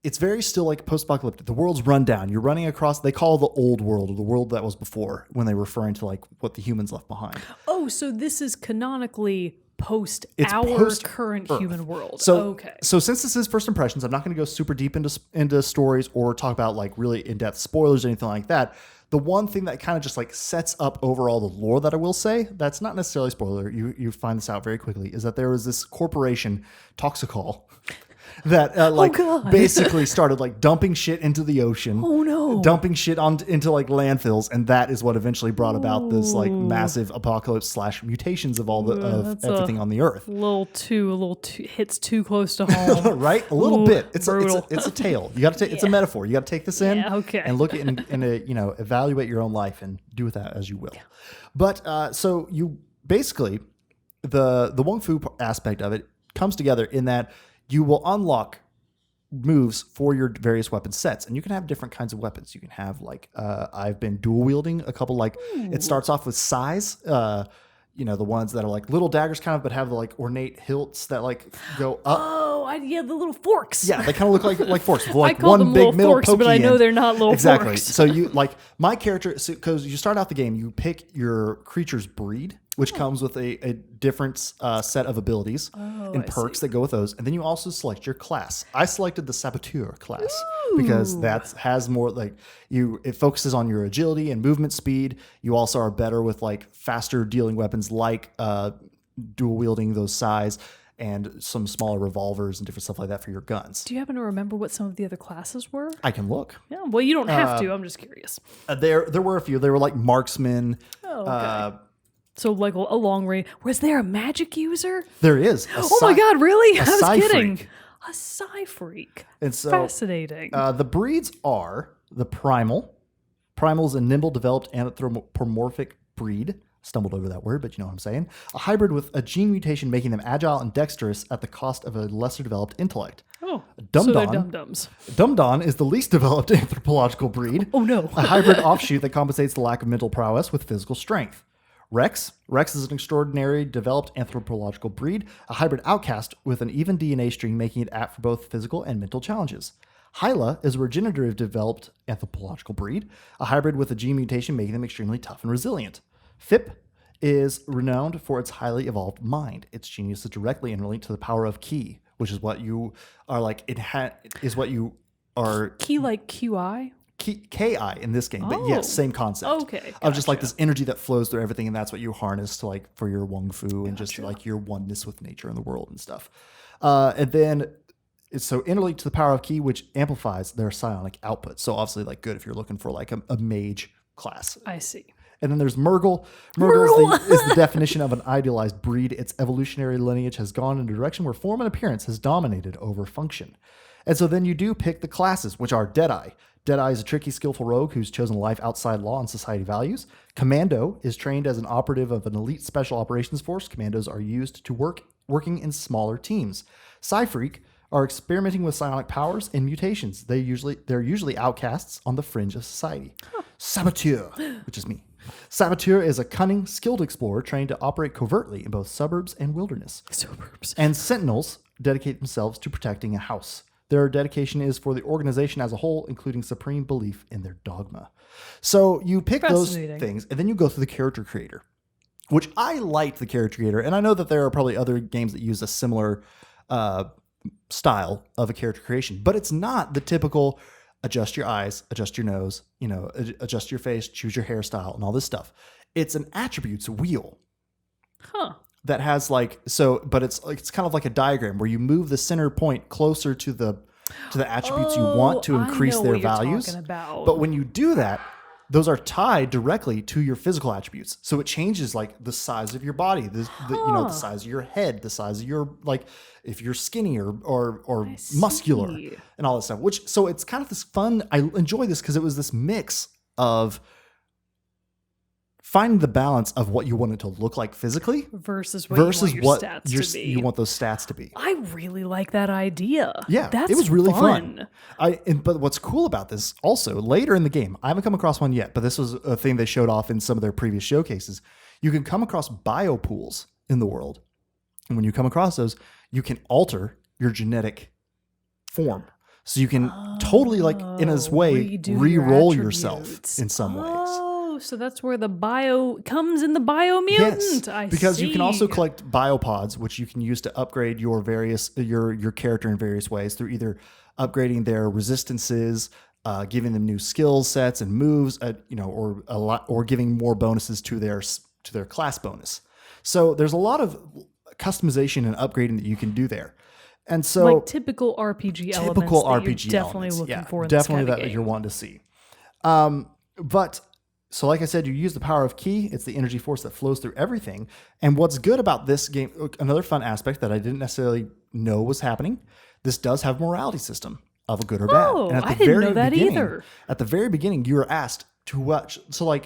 it's very still like post-apocalyptic. The world's run down. You're running across, they call the old world, or the world that was before, when they're referring to like what the humans left behind. Oh, so this is canonically post current human world. So since this is first impressions, I'm not going to go super deep into stories or talk about like really in-depth spoilers or anything like that. The one thing that kind of just like sets up overall the lore that I will say, that's not necessarily a spoiler, you find this out very quickly, is that there was this corporation, Toxicol, that basically started like dumping shit into the ocean. Oh no. Dumping shit into like landfills, and that is what eventually brought about this like massive apocalypse / mutations of all of everything on the earth. A little too hits too close to home. Right? A little bit. It's a tale. You got to take it's a metaphor. You got to take this in and look at it and evaluate your own life and do with that as you will. Yeah. But so you basically the Wong Fu aspect of it comes together in that you will unlock moves for your various weapon sets, and you can have different kinds of weapons. You can have like I've been dual wielding a couple, like it starts off with sais, the ones that are like little daggers kind of, but have the like ornate hilts that like go up. Oh, the little forks. Yeah, they kind of look like forks with like I call one them big little middle forks, pokey but I know end. they're not little exactly. forks. So you like my character, because you start out the game, you pick your creature's breed. which comes with a different set of abilities and perks that go with those. And then you also select your class. I selected the Saboteur class because that has more like it focuses on your agility and movement speed. You also are better with like faster dealing weapons like dual wielding those sais and some smaller revolvers and different stuff like that for your guns. Do you happen to remember what some of the other classes were? I can look. Yeah, well, you don't have to. I'm just curious. There were a few. They were like marksmen. Oh, okay. So like a long range. Was there a magic user? There is. Oh my God, really? I was kidding. Freak. A psi freak. And so, fascinating. The breeds are the Primal. Primal is a nimble, developed anthropomorphic breed. Stumbled over that word, but you know what I'm saying. A hybrid with a gene mutation making them agile and dexterous at the cost of a lesser developed intellect. Oh, Dum-Don, so they're dum-dums. Dum-Don is the least developed anthropological breed. Oh no. A hybrid offshoot that compensates the lack of mental prowess with physical strength. Rex is an extraordinary developed anthropological breed, a hybrid outcast with an even DNA string making it apt for both physical and mental challenges. Hyla is a regenerative developed anthropological breed, a hybrid with a gene mutation making them extremely tough and resilient. Fip is renowned for its highly evolved mind. Its genius is directly interlinked to the power of Ki, which is what you are like. Is what you are. Ki like QI? Ki in this game, but yes, same concept. Okay, of just like this energy that flows through everything, and that's what you harness to like for your Wong Fu and just like your oneness with nature and the world and stuff. And then it's so interlinked to the power of Ki, which amplifies their psionic output. So obviously, like good if you're looking for like a mage class. I see. And then there's Murgle. Murgle is the definition of an idealized breed. Its evolutionary lineage has gone in a direction where form and appearance has dominated over function. And so then you do pick the classes, which are Deadeye. Deadeye is a tricky, skillful rogue who's chosen life outside law and society values. Commando is trained as an operative of an elite special operations force. Commandos are used to working in smaller teams. Psy-Freak are experimenting with psionic powers and mutations. They're usually outcasts on the fringe of society. Saboteur, which is me. Saboteur is a cunning, skilled explorer trained to operate covertly in both suburbs and wilderness. And Sentinels dedicate themselves to protecting a house. Their dedication is for the organization as a whole, including supreme belief in their dogma. So you pick those things, and then you go through the character creator, which I liked the character creator. And I know that there are probably other games that use a similar style of a character creation, but it's not the typical adjust your eyes, adjust your nose, adjust your face, choose your hairstyle, and all this stuff. It's an attributes wheel. That has but it's kind of like a diagram where you move the center point closer to the attributes you want to increase their values. But when you do that, those are tied directly to your physical attributes. So it changes like the size of your body, the size of your head, the size of your if you're skinny or muscular and all that stuff. So it's kind of this fun. I enjoy this because it was this mix of finding the balance of what you want it to look like physically versus what you want those stats to be. I really like that idea. Yeah, it was really fun. But what's cool about this also, later in the game, I haven't come across one yet, but this was a thing they showed off in some of their previous showcases. You can come across biopools in the world. And when you come across those, you can alter your genetic form. So you can totally, in a way, re-roll yourself in some ways. So that's where the bio comes in the BioMutant. Yes, because you can also collect biopods, which you can use to upgrade your character in various ways through either upgrading their resistances, giving them new skill sets and moves, or giving more bonuses to their class bonus. So there's a lot of customization and upgrading that you can do there. And so like typical RPG elements that you're definitely looking for in this kind of game. You're wanting to see. So like I said, you use the power of Ki. It's the energy force that flows through everything. And what's good about this game, another fun aspect that I didn't necessarily know was happening, this does have a morality system of a good or bad. And I didn't know that either. At the very beginning, you were asked to watch. So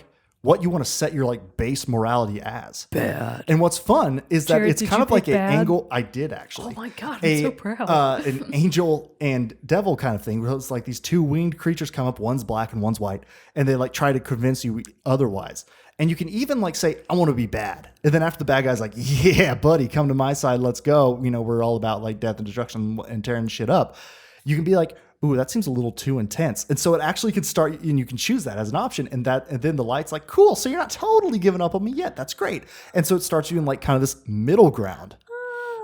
what you want to set your base morality as. Bad. And what's fun is that Jerrett, it's kind of like an bad? angle. I did actually. Oh my God, I'm so proud. An angel and devil kind of thing. Where it's like these two winged creatures come up, one's black and one's white, and they try to convince you otherwise. And you can even say, I want to be bad. And then after the bad guy's like, yeah, buddy, come to my side. Let's go. We're all about death and destruction and tearing shit up. You can be like, ooh, that seems a little too intense. And so it actually can start, and you can choose that as an option. And then the light's like, cool. So you're not totally giving up on me yet. That's great. And so it starts you in like kind of this middle ground.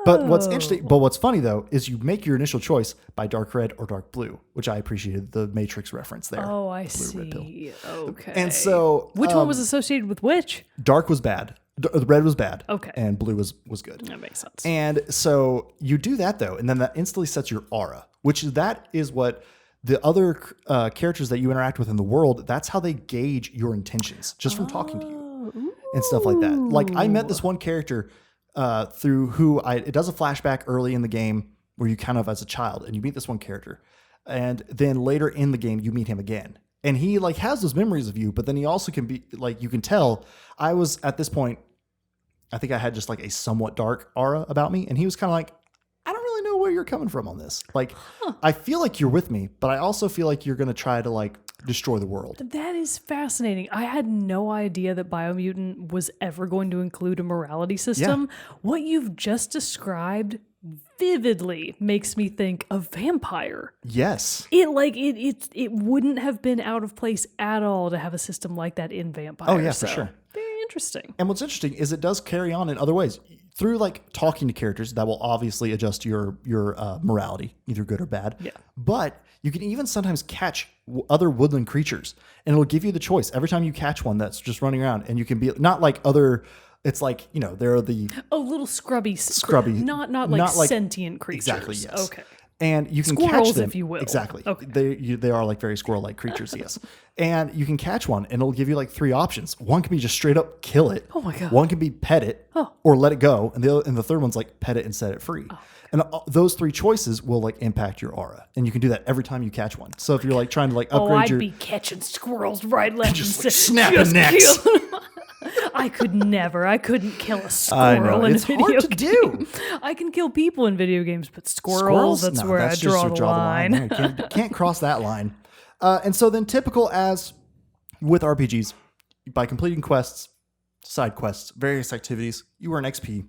But what's interesting, but what's funny though, is you make your initial choice by dark red or dark blue, which I appreciated the Matrix reference there. Oh, I see. Okay. And so, which one was associated with which? Dark was bad. The red was bad. Okay. And blue was good. That makes sense. And so you do that though, and then that instantly sets your aura, that is what the other characters that you interact with in the world, that's how they gauge your intentions just from talking to you and stuff like that. Like I met this one character through who it does a flashback early in the game where you kind of as a child and you meet this one character, and then later in the game you meet him again. And he like has those memories of you, but then he also can be like, you can tell I was at this point, I think I had just like a somewhat dark aura about me. And he was kind of like, I don't really know where you're coming from on this. Like, I feel like you're with me, but I also feel like you're going to try to like destroy the world. That is fascinating. I had no idea that BioMutant was ever going to include a morality system. Yeah. What you've just described vividly makes me think of Vampire. Yes. It wouldn't have been out of place at all to have a system like that in Vampire. Oh yeah, for sure. Very interesting. And what's interesting is it does carry on in other ways through like talking to characters that will obviously adjust your morality, either good or bad. Yeah. But you can even sometimes catch other woodland creatures, and it'll give you the choice every time you catch one that's just running around, and you can be not like other. It's like, there are the little scrubby, not like sentient creatures. Exactly. Yes. Okay. And you can Squirrels, catch them, if you will. Exactly. Okay. They are like very squirrel-like creatures. Yes. And you can catch one, and it'll give you like 3 options. One can be just straight up kill it. Oh my god. One can be pet it, or let it go, and the third one's like pet it and set it free. Oh. And those 3 choices will like impact your aura, and you can do that every time you catch one. So if you're like trying to like upgrade I'd be catching squirrels right, left, just and like snapping necks. I couldn't kill a squirrel in a video game. It's hard to do. I can kill people in video games, but squirrels, that's where I draw the line. Can't cross that line. And so then typical as with RPGs, by completing quests, side quests, various activities, you earn XP.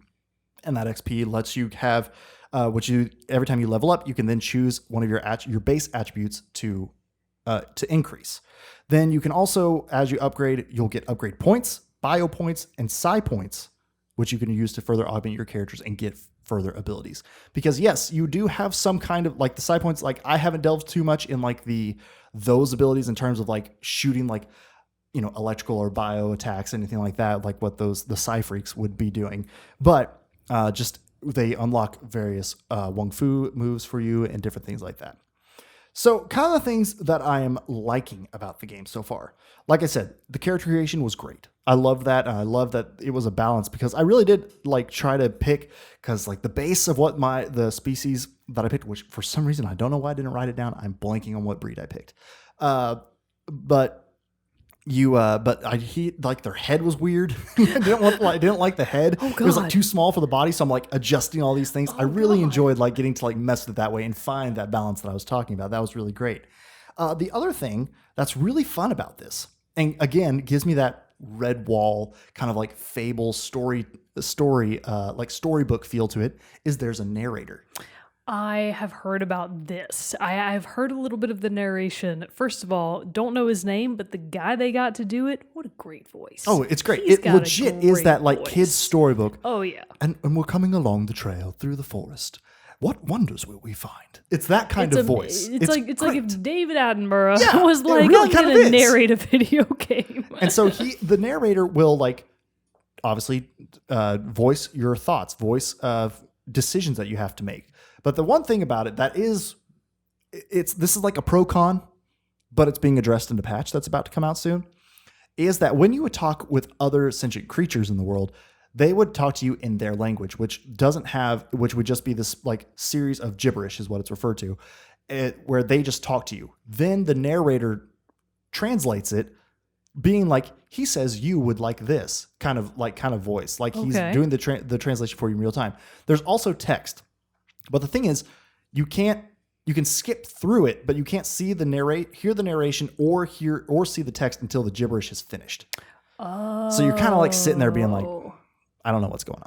And that XP lets you have, every time you level up, you can then choose one of your base attributes to increase. Then you can also, as you upgrade, you'll get upgrade points, bio points, and psi points, which you can use to further augment your characters and get further abilities. Because yes, you do have some kind of like the psi points. Like I haven't delved too much in like those abilities in terms of like shooting like electrical or bio attacks, anything like that, like what the psi freaks would be doing. But just they unlock various Wung Fu moves for you and different things like that. So kind of the things that I am liking about the game so far. Like I said, the character creation was great. I love that. And I love that it was a balance, because I really did like try to pick, because like the base of what the species that I picked, which for some reason, I don't know why I didn't write it down. I'm blanking on what breed I picked. But like their head was weird. I didn't like the head. Oh, God. It was like too small for the body. So I'm like adjusting all these things. I really enjoyed like getting to like mess with it that way and find that balance that I was talking about. That was really great. The other thing that's really fun about this, and again, gives me that Redwall kind of like fable story, like storybook feel to it, is there's a narrator. I have heard about this. I've heard a little bit of the narration. First of all, don't know his name, but the guy they got to do it, what a great voice. Oh, it's great. It legit is that like kid's storybook. Oh, yeah. And we're coming along the trail through the forest. What wonders will we find? It's that kind of voice. It's like if David Attenborough was like, really I'm going to narrate a video game. And so the narrator will like obviously voice your thoughts, voice decisions that you have to make. But the one thing about it that is, this is like a pro con, but it's being addressed in the patch that's about to come out soon, is that when you would talk with other sentient creatures in the world, they would talk to you in their language, which would just be this like series of gibberish is what it's referred to, where they just talk to you. Then the narrator translates it, being like, he says you would like this kind of voice, like he's doing the translation for you in real time. There's also text. But the thing is, you can skip through it, but you can't hear the narration or see the text until the gibberish is finished. Oh. So you're kind of like sitting there being like, I don't know what's going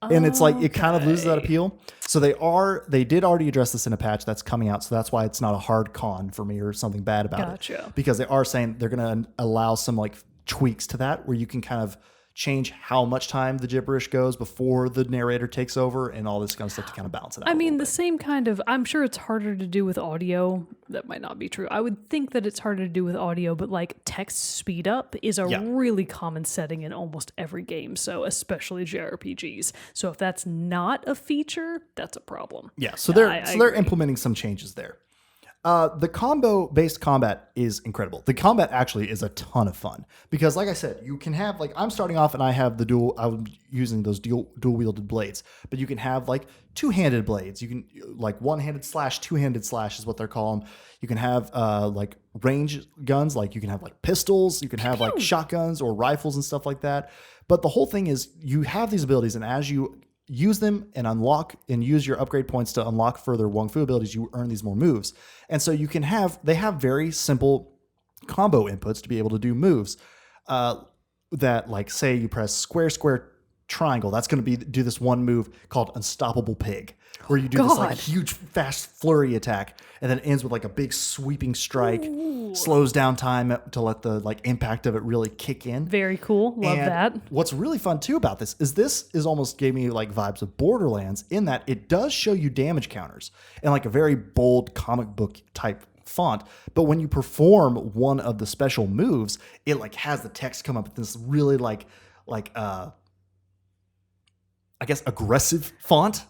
on. And it's like, it kind of loses that appeal. So they did already address this in a patch that's coming out. So that's why it's not a hard con for me or something bad about it. Because they are saying they're going to allow some like tweaks to that where you can kind of change how much time the gibberish goes before the narrator takes over and all this kind of stuff to kind of balance it out. I mean, the same kind of, I'm sure it's harder to do with audio. That might not be true. I would think that it's harder to do with audio, but like text speed up is a really common setting in almost every game. So especially JRPGs. So if that's not a feature, that's a problem. Yeah. So they're implementing some changes there. The combo-based combat is incredible. The combat actually is a ton of fun because, like I said, you can have like I'm starting off and I have I'm using those dual-wielded blades, but you can have like two-handed blades. You can like one-handed slash, two-handed slash is what they're calling. You can have like range guns, like you can have like pistols. You can have like shotguns or rifles and stuff like that. But the whole thing is you have these abilities, and as you use them and unlock and use your upgrade points to unlock further Wong Fu abilities, you earn these more moves. And so you can they have very simple combo inputs to be able to do moves that like say you press square, square, triangle. That's going to do this one move called Unstoppable Pig, where you do this like huge fast flurry attack and then it ends with like a big sweeping strike, slows down time to let the like impact of it really kick in. Very cool. Love that. What's really fun too about this is almost gave me like vibes of Borderlands in that it does show you damage counters and like a very bold comic book type font. But when you perform one of the special moves, it like has the text come up with this really like I guess aggressive font.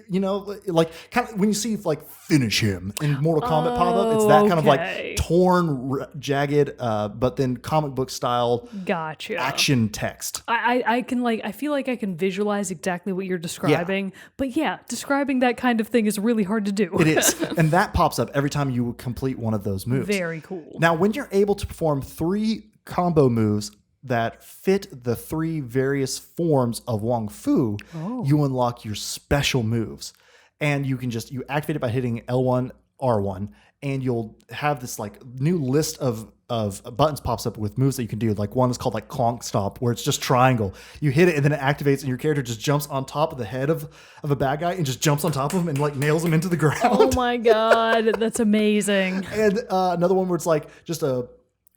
You know, like kind of when you see like finish him in Mortal Kombat pop up, it's that kind of like torn, jagged, but then comic book style action text. I can like, I feel like I can visualize exactly what you're describing, but yeah, describing that kind of thing is really hard to do. It is. And that pops up every time you complete one of those moves. Very cool. Now, when you're able to perform 3 combo moves that fit the 3 various forms of Wong Fu, you unlock your special moves. And you can you activate it by hitting L1, R1, and you'll have this like new list of buttons pops up with moves that you can do. Like one is called like Clonk Stomp, where it's just triangle. You hit it and then it activates and your character just jumps on top of the head of a bad guy and just jumps on top of him and like nails him into the ground. Oh my God, that's amazing. And another one where it's like just a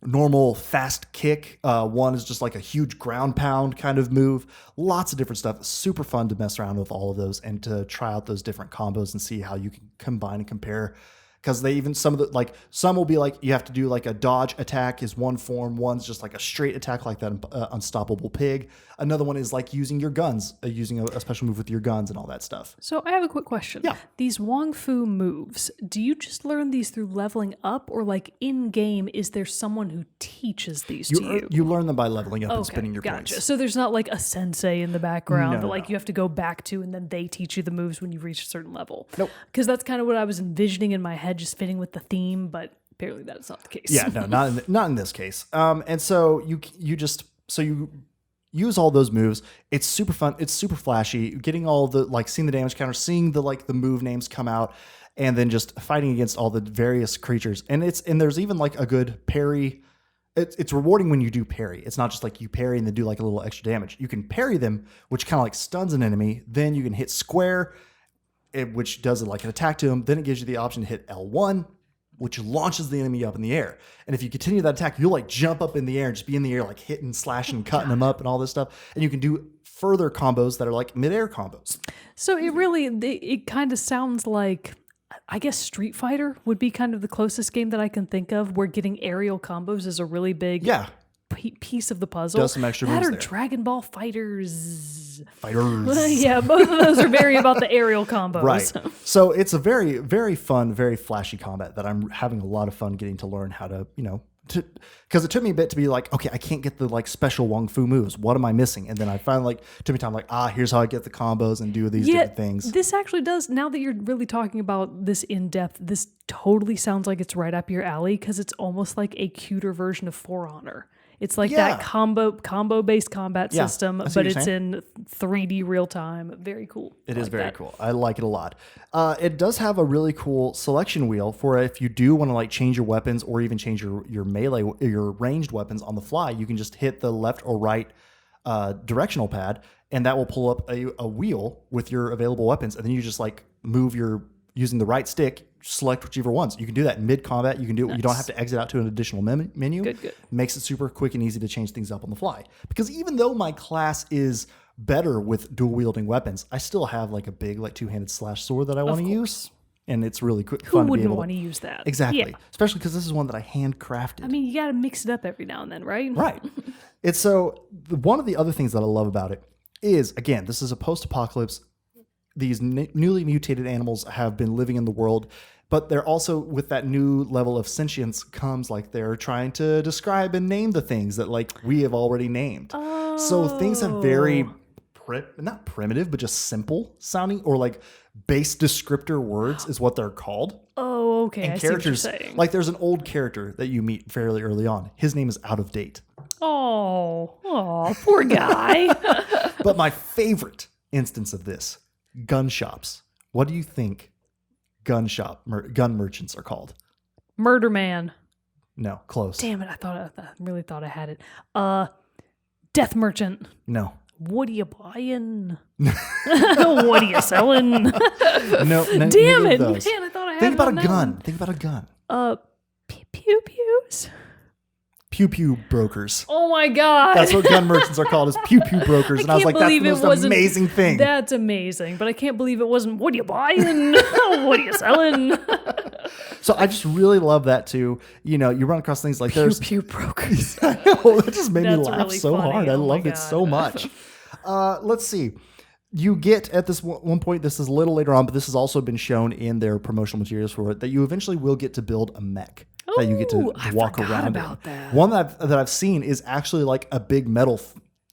normal fast kick. One is just like a huge ground pound kind of move. Lots of different stuff. Super fun to mess around with all of those and to try out those different combos and see how you can combine and compare. Because they even some will be like you have to do like a dodge attack is one form. One's just like a straight attack like that Unstoppable Pig. Another one is like using your guns, using a special move with your guns and all that stuff. So I have a quick question. Yeah. These Wong Fu moves, do you just learn these through leveling up, or like in game, is there someone who teaches these to you? You learn them by leveling up and spending your points. So there's not like a sensei in the background that like you have to go back to and then they teach you the moves when you reach a certain level. Nope. Because that's kind of what I was envisioning in my head, just fitting with the theme, but apparently that is not the case. Yeah, no, not in this case. And so you use all those moves. It's super fun. It's super flashy. Getting all the like seeing the damage counter, seeing the like the move names come out, and then just fighting against all the various creatures. And there's even like a good parry. It's rewarding when you do parry. It's not just like you parry and then do like a little extra damage. You can parry them, which kind of like stuns an enemy. Then you can hit square, which does like an attack to him. Then it gives you the option to hit L1, which launches the enemy up in the air. And if you continue that attack, you'll like jump up in the air and just be in the air, like hitting, slashing, cutting them up and all this stuff. And you can do further combos that are like mid-air combos. So it kind of sounds like, I guess Street Fighter would be kind of the closest game that I can think of where getting aerial combos is a really big piece of the puzzle. Does some extra moves there. Dragon Ball Fighters. Yeah, both of those are very about the aerial combos. Right. So it's a very, very fun, very flashy combat that I'm having a lot of fun getting to learn how to, because it took me a bit to be like, okay, I can't get the like special Wong Fu moves. What am I missing? And then I finally took me time here's how I get the combos and do these different things. This actually does, now that you're really talking about this in depth, this totally sounds like it's right up your alley because it's almost like a cuter version of For Honor. It's like that combo-based combat system, but it's in 3D real time. Very cool. It is very cool. I like it a lot. It does have a really cool selection wheel for if you do want to like change your weapons or even change your melee, your ranged weapons on the fly. You can just hit the left or right directional pad and that will pull up a wheel with your available weapons, and then you just like move using the right stick, select whichever ones. You can do that in mid-combat. You can do it. You don't have to exit out to an additional menu. Good. Makes it super quick and easy to change things up on the fly. Because even though my class is better with dual wielding weapons, I still have like a big like two-handed slash sword that I want to use. And it's really fun to be able to... Who wouldn't want to use that? Exactly. Yeah. Especially because this is one that I handcrafted. I mean, you got to mix it up every now and then, right? Right. It's so... One of the other things that I love about it is, again, this is a post-apocalypse. These newly mutated animals have been living in the world, but they're also, with that new level of sentience comes like they're trying to describe and name the things that like we have already named. Oh. So things have very... not primitive, but just simple sounding, or like base descriptor words is what they're called. Oh, okay. And I characters, see what you're saying. like there's an old character that you meet fairly early on. His name is out of date. Oh, poor guy. But my favorite instance of this, gun shops. What do you think gun merchants are called? Murder man. No, close. Damn it! I really thought I had it. Death merchant. No. What are you buying? What are you selling? No. Damn it, man! I thought I had Think it about on a that gun. one. Think about a gun. Pew pews. Pew pew brokers. Oh my god! That's what gun merchants are called, is pew pew brokers. And I was like, that's the most amazing thing. That's amazing, but I can't believe it wasn't. What are you buying? What are you selling? So I just really love that too. You know, you run across things like there's pew brokers. I know, that just made me laugh really so funny. hard. I Oh my loved it God. so much. Let's see. You get at this one point, this is a little later on, but this has also been shown in their promotional materials for it, that you eventually will get to build a mech that you get to I walk forgot around about in. that. One that I've seen is actually like a big metal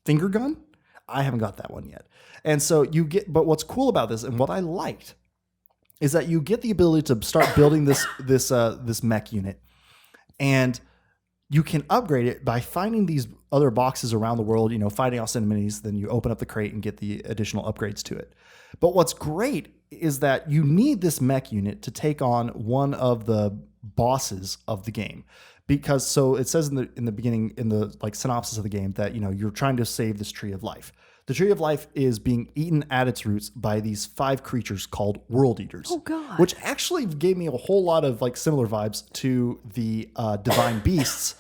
finger gun. I haven't got that one yet. And so you get, but what's cool about this and what I liked is that you get the ability to start building this mech unit, and you can upgrade it by finding these other boxes around the world, you know, fighting off enemies. Then you open up the crate and get the additional upgrades to it. But what's great is that you need this mech unit to take on one of the bosses of the game. Because so it says in the beginning, in the like synopsis of the game, that, you know, you're trying to save this tree of life. The tree of life is being eaten at its roots by these 5 creatures called world eaters. Oh God! Which actually gave me a whole lot of like similar vibes to the divine beasts.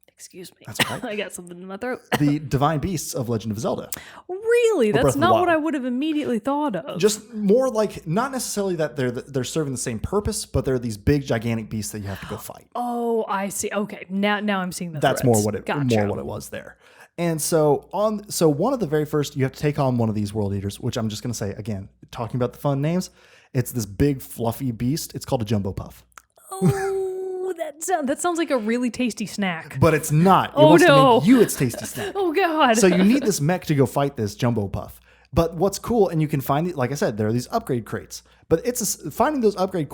Excuse me. That's okay. I got something in my throat. The divine beasts of Legend of Zelda. Really? Breath That's of the not what Wild. I would have immediately thought of. Just more like, not necessarily that they're serving the same purpose, but they're these big gigantic beasts that you have to go fight. Oh, I see. Okay, now I'm seeing the That's threads. more what Gotcha. it was there. And so one of the very first, you have to take on one of these world eaters, which I'm just going to say again, talking about the fun names. It's this big fluffy beast. It's called a jumbo puff. Oh, that sounds like a really tasty snack. But it's not. It Oh, wants to no. make you its tasty snack. Oh God! So you need this mech to go fight this jumbo puff. But what's cool, and you can find it, like I said, there are these upgrade crates. But finding those upgrade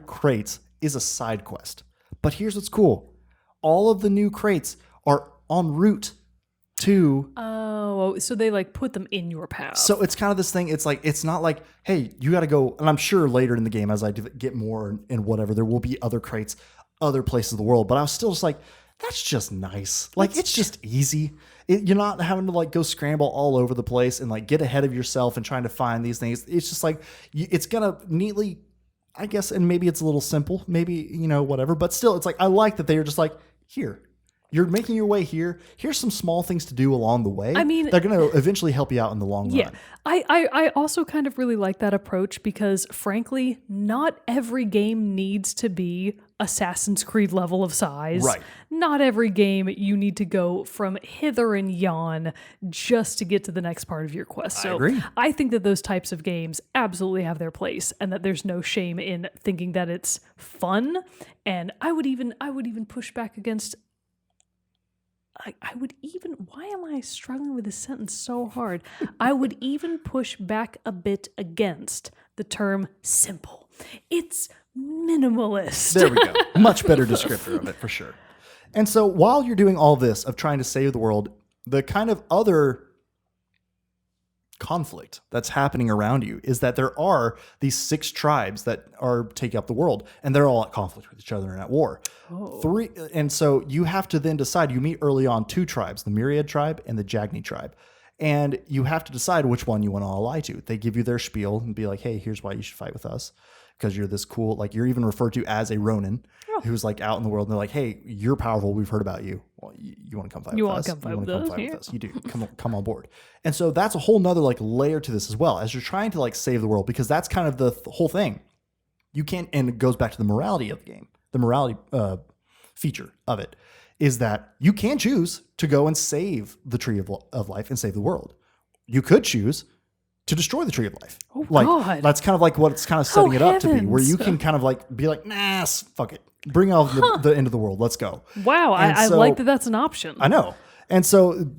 crates is a side quest. But here's what's cool: all of the new crates are en route to. Oh, so they like put them in your path. So it's kind of this thing. It's like, it's not like, hey, you got to go. And I'm sure later in the game, as I get more and whatever, there will be other crates, other places of the world. But I was still just like, that's just nice. Like, it's just easy. You're not having to like go scramble all over the place and like get ahead of yourself and trying to find these things. It's just like, it's going to neatly, I guess, and maybe it's a little simple, maybe, you know, whatever. But still, it's like, I like that they are just like, here. You're making your way here. Here's some small things to do along the way. I mean, they're going to eventually help you out in the long yeah, run. I also kind of really like that approach because, frankly, not every game needs to be Assassin's Creed level of size. Right. Not every game you need to go from hither and yon just to get to the next part of your quest. So agree. I think that those types of games absolutely have their place, and that there's no shame in thinking that it's fun. And I would even push back against. Why am I struggling with this sentence so hard? I would even push back a bit against the term simple. It's minimalist. There we go. Much better descriptor of it for sure. And so while you're doing all this of trying to save the world, the kind of other conflict that's happening around you is that there are these 6 tribes that are taking up the world, and they're all at conflict with each other and at war. And so you have to then decide. You meet early on 2 tribes, the Myriad tribe and the Jagni tribe. And you have to decide which one you want to ally to. They give you their spiel and be like, hey, here's why you should fight with us. Because you're this cool, like you're even referred to as a Ronin who's like out in the world. And they're like, hey, you're powerful. We've heard about you. Well, you want to come fight with us? You want to come fight with us? You do. Come on board. And so that's a whole nother like layer to this as well, as you're trying to like save the world, because that's kind of the whole thing. You can't, and it goes back to the morality of the game. The morality feature of it is that you can choose to go and save the Tree of Life and save the world. You could choose to destroy the Tree of Life. Oh, like, God. That's kind of like what it's kind of setting it up to be, where you can kind of like be like, nah, fuck it. Bring out the end of the world. Let's go. Wow. I like that that's an option. I know. And so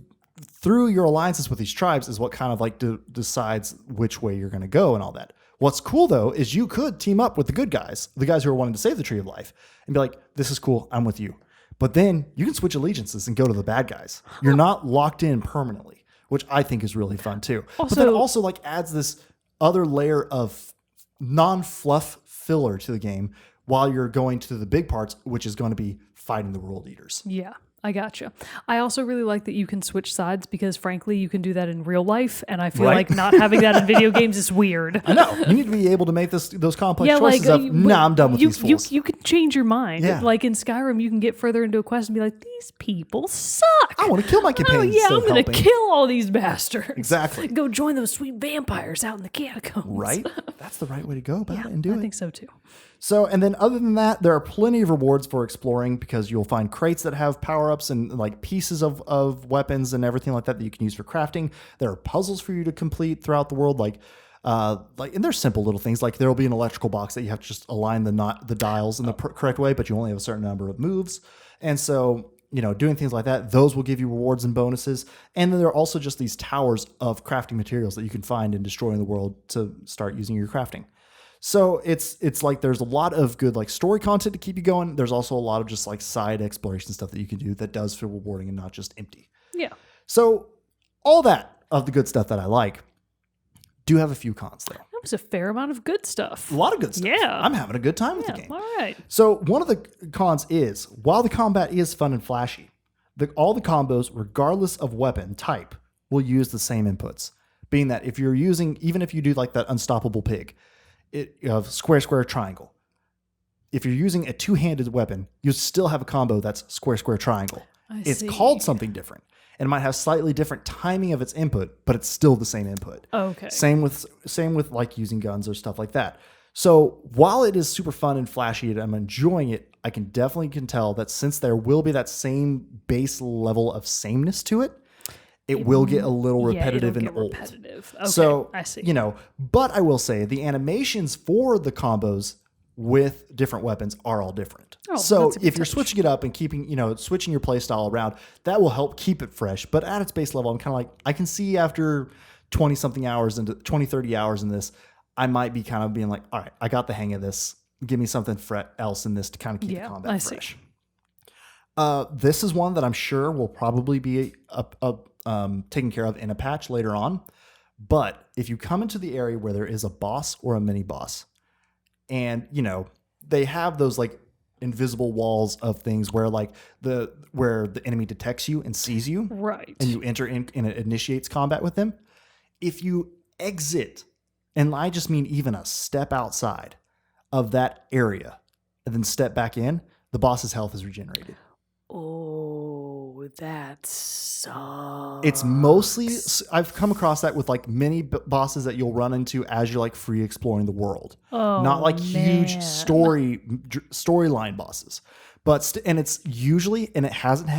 through your alliances with these tribes is what kind of like decides which way you're going to go and all that. What's cool though, is you could team up with the good guys, the guys who are wanting to save the Tree of Life, and be like, this is cool. I'm with you. But then you can switch allegiances and go to the bad guys. You're not locked in permanently, which I think is really fun too. But then also like adds this other layer of non-fluff filler to the game while you're going to the big parts, which is going to be fighting the World Eaters. Yeah. I gotcha. I also really like that you can switch sides because, frankly, you can do that in real life, and I feel like not having that in video games is weird. I know. You need to be able to make those complex choices of, I'm done with these fools. You can change your mind. Yeah. Like in Skyrim, you can get further into a quest and be like, these people suck. I want to kill my companions. I'm going to kill all these bastards. Exactly. Go join those sweet vampires out in the catacombs. Right? That's the right way to go about it and do it. I think so too. So, and then other than that, there are plenty of rewards for exploring because you'll find crates that have power-ups and like pieces of weapons and everything like that you can use for crafting. There are puzzles for you to complete throughout the world, and they're simple little things. Like there will be an electrical box that you have to just align the dials in the correct way, but you only have a certain number of moves. And so, doing things like that, those will give you rewards and bonuses. And then there are also just these towers of crafting materials that you can find in destroying the world to start using your crafting. So it's like there's a lot of good like story content to keep you going. There's also a lot of just like side exploration stuff that you can do that does feel rewarding and not just empty. Yeah. So all that of the good stuff that I like do have a few cons though. That was a fair amount of good stuff. A lot of good stuff. Yeah. I'm having a good time with the game. All right. So one of the cons is while the combat is fun and flashy, all the combos, regardless of weapon type, will use the same inputs. Being that if even if you do like that unstoppable pig, square, square, triangle. If you're using a two-handed weapon, you still have a combo that's square, square, triangle. It's called something different. And it might have slightly different timing of its input, but it's still the same input. Okay. Same with like using guns or stuff like that. So while it is super fun and flashy and I'm enjoying it, I can tell that since there will be that same base level of sameness to it, it will get a little repetitive and old. Okay, so, I see. But I will say the animations for the combos with different weapons are all different. So if you're switching it up and keeping, switching your play style around, that will help keep it fresh. But at its base level, I'm kind of like, I can see after 20 something hours into 20, 30 hours in this, I might be kind of being like, all right, I got the hang of this. Give me something else in this to kind of keep the combat fresh. This is one that I'm sure will probably be taken care of in a patch later on. But if you come into the area where there is a boss or a mini boss, and they have those like invisible walls of things where like where the enemy detects you and sees you, right? And you enter in and it initiates combat with them. If you exit, and I just mean even a step outside of that area, and then step back in, the boss's health is regenerated. Oh, that sucks. It's mostly, I've come across that with like mini bosses that you'll run into as you're like free exploring the world. Oh, not like huge storyline bosses. But, and it's usually, and it hasn't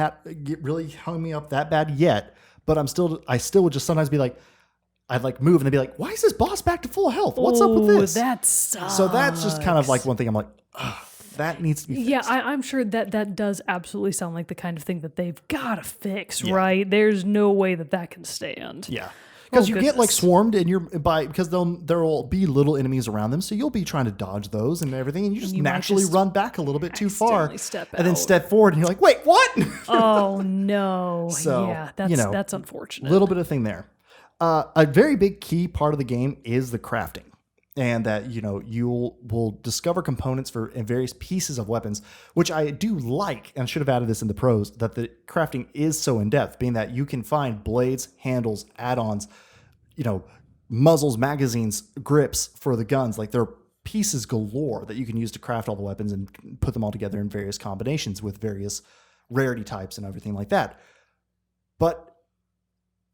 really hung me up that bad yet, but I still would just sometimes be like, I'd like move and they'd be like, why is this boss back to full health? What's up with this? That sucks. So that's just kind of like one thing I'm like, ugh. That needs to be fixed. Yeah, I'm sure that does absolutely sound like the kind of thing that they've got to fix, right? There's no way that can stand. Yeah. Because you get like swarmed and because there will be little enemies around them, so you'll be trying to dodge those and everything, and you just naturally run back a little bit too far, and then step forward, and you're like, wait, what? Oh no! So, yeah, that's unfortunate. Little bit of thing there. A very big key part of the game is the crafting. And that, you will discover components for various pieces of weapons, which I do like, and I should have added this in the pros, that the crafting is so in-depth, being that you can find blades, handles, add-ons, muzzles, magazines, grips for the guns. Like, there are pieces galore that you can use to craft all the weapons and put them all together in various combinations with various rarity types and everything like that. But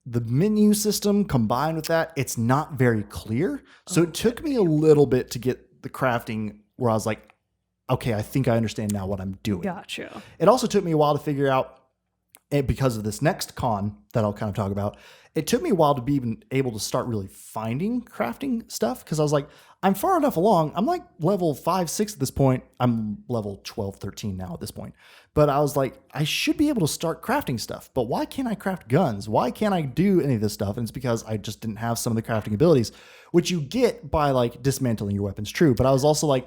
the menu system combined with that, it's not very clear. So it took me a little bit to get the crafting where I was like, okay, I think I understand now what I'm doing. Gotcha. It also took me a while to figure out, because of this next con that I'll kind of talk about, it took me a while to be even able to start really finding crafting stuff. Because I was like, I'm far enough along. I'm like level 5, 6 at this point. I'm level 12, 13 now at this point. But I was like, I should be able to start crafting stuff. But why can't I craft guns? Why can't I do any of this stuff? And it's because I just didn't have some of the crafting abilities, which you get by like dismantling your weapons. True. But I was also like,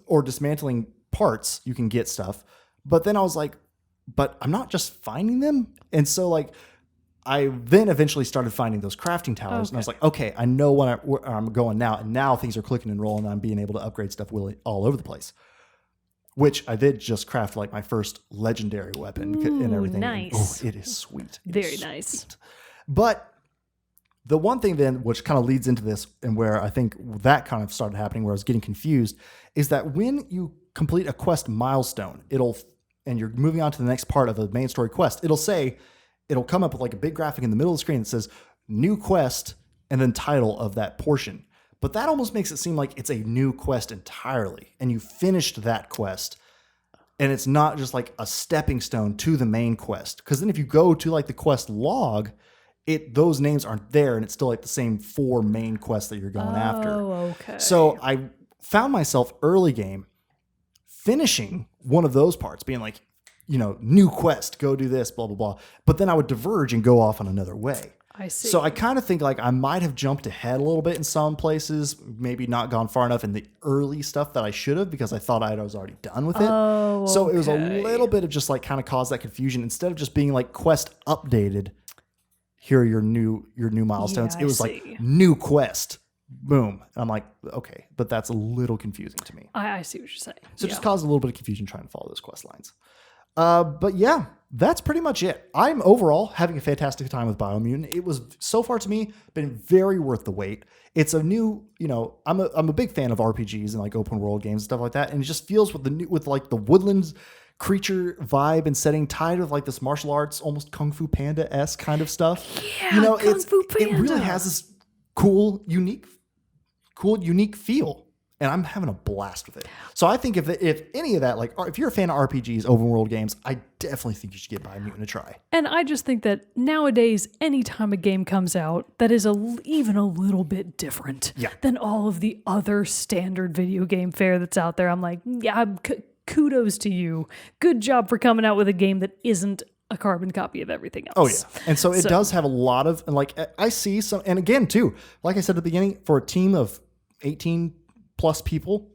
or dismantling parts, you can get stuff. But then I was like, but I'm not just finding them. And so like, I then eventually started finding those crafting towers, and I was like, okay, I know where I'm going now, and now things are clicking and rolling, and I'm being able to upgrade stuff all over the place, which I did just craft like my first legendary weapon and everything. Nice. And, it is sweet. Very nice. But the one thing then, which kind of leads into this, and where I think that kind of started happening, where I was getting confused, is that when you complete a quest milestone, and you're moving on to the next part of the main story quest, it'll come up with like a big graphic in the middle of the screen that says new quest and then title of that portion. But that almost makes it seem like it's a new quest entirely. And you finished that quest. And it's not just like a stepping stone to the main quest. Because then if you go to like the quest log, those names aren't there. And it's still like the same 4 main quests that you're going after. Oh, okay. So I found myself early game finishing one of those parts, being like, new quest, go do this, blah, blah, blah. But then I would diverge and go off on another way. I see. So I kind of think like I might have jumped ahead a little bit in some places, maybe not gone far enough in the early stuff that I should have, because I thought I was already done with it. Oh, so it was a little bit of just like kind of caused that confusion. Instead of just being like quest updated, here are your new milestones. Yeah, it was like new quest. Boom. And I'm like, okay, but that's a little confusing to me. I see what you're saying. So it just caused a little bit of confusion trying to follow those quest lines. But yeah, that's pretty much it. I'm overall having a fantastic time with BioMutant. It was, so far to me, been very worth the wait. It's a new, I'm a big fan of RPGs and like open world games and stuff like that. And it just feels with like the woodlands creature vibe and setting tied with like this martial arts, almost Kung Fu Panda-esque kind of stuff. Yeah, Kung Fu Panda. It really has this cool, unique feel. And I'm having a blast with it. So I think if any of that, like if you're a fan of RPGs, open world games, I definitely think you should give BioMutant a try. And I just think that nowadays, anytime a game comes out that is even a little bit different than all of the other standard video game fare that's out there, I'm like, kudos to you. Good job for coming out with a game that isn't a carbon copy of everything else. Oh yeah. And so it does have a lot of, and like I see some, and again too, like I said at the beginning, for a team of 18 plus people,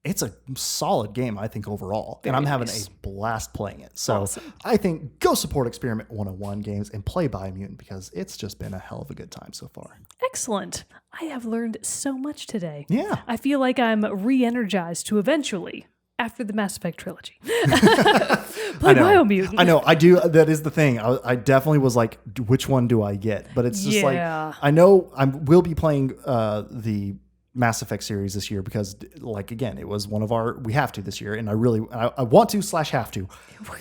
it's a solid game, I think, overall. Very and I'm having nice. a blast playing it. So Awesome. I think go support Experiment 101 Games and play BioMutant, because it's just been a hell of a good time so far. Excellent. I have learned so much today. Yeah. I feel like I'm re-energized to eventually, after the Mass Effect trilogy, play BioMutant. I know. I do. That is the thing. I definitely was like, which one do I get? But it's just like, I know we'll be playing the Mass Effect series this year, because like, again, it was one of we have to this year. And I want to / have to,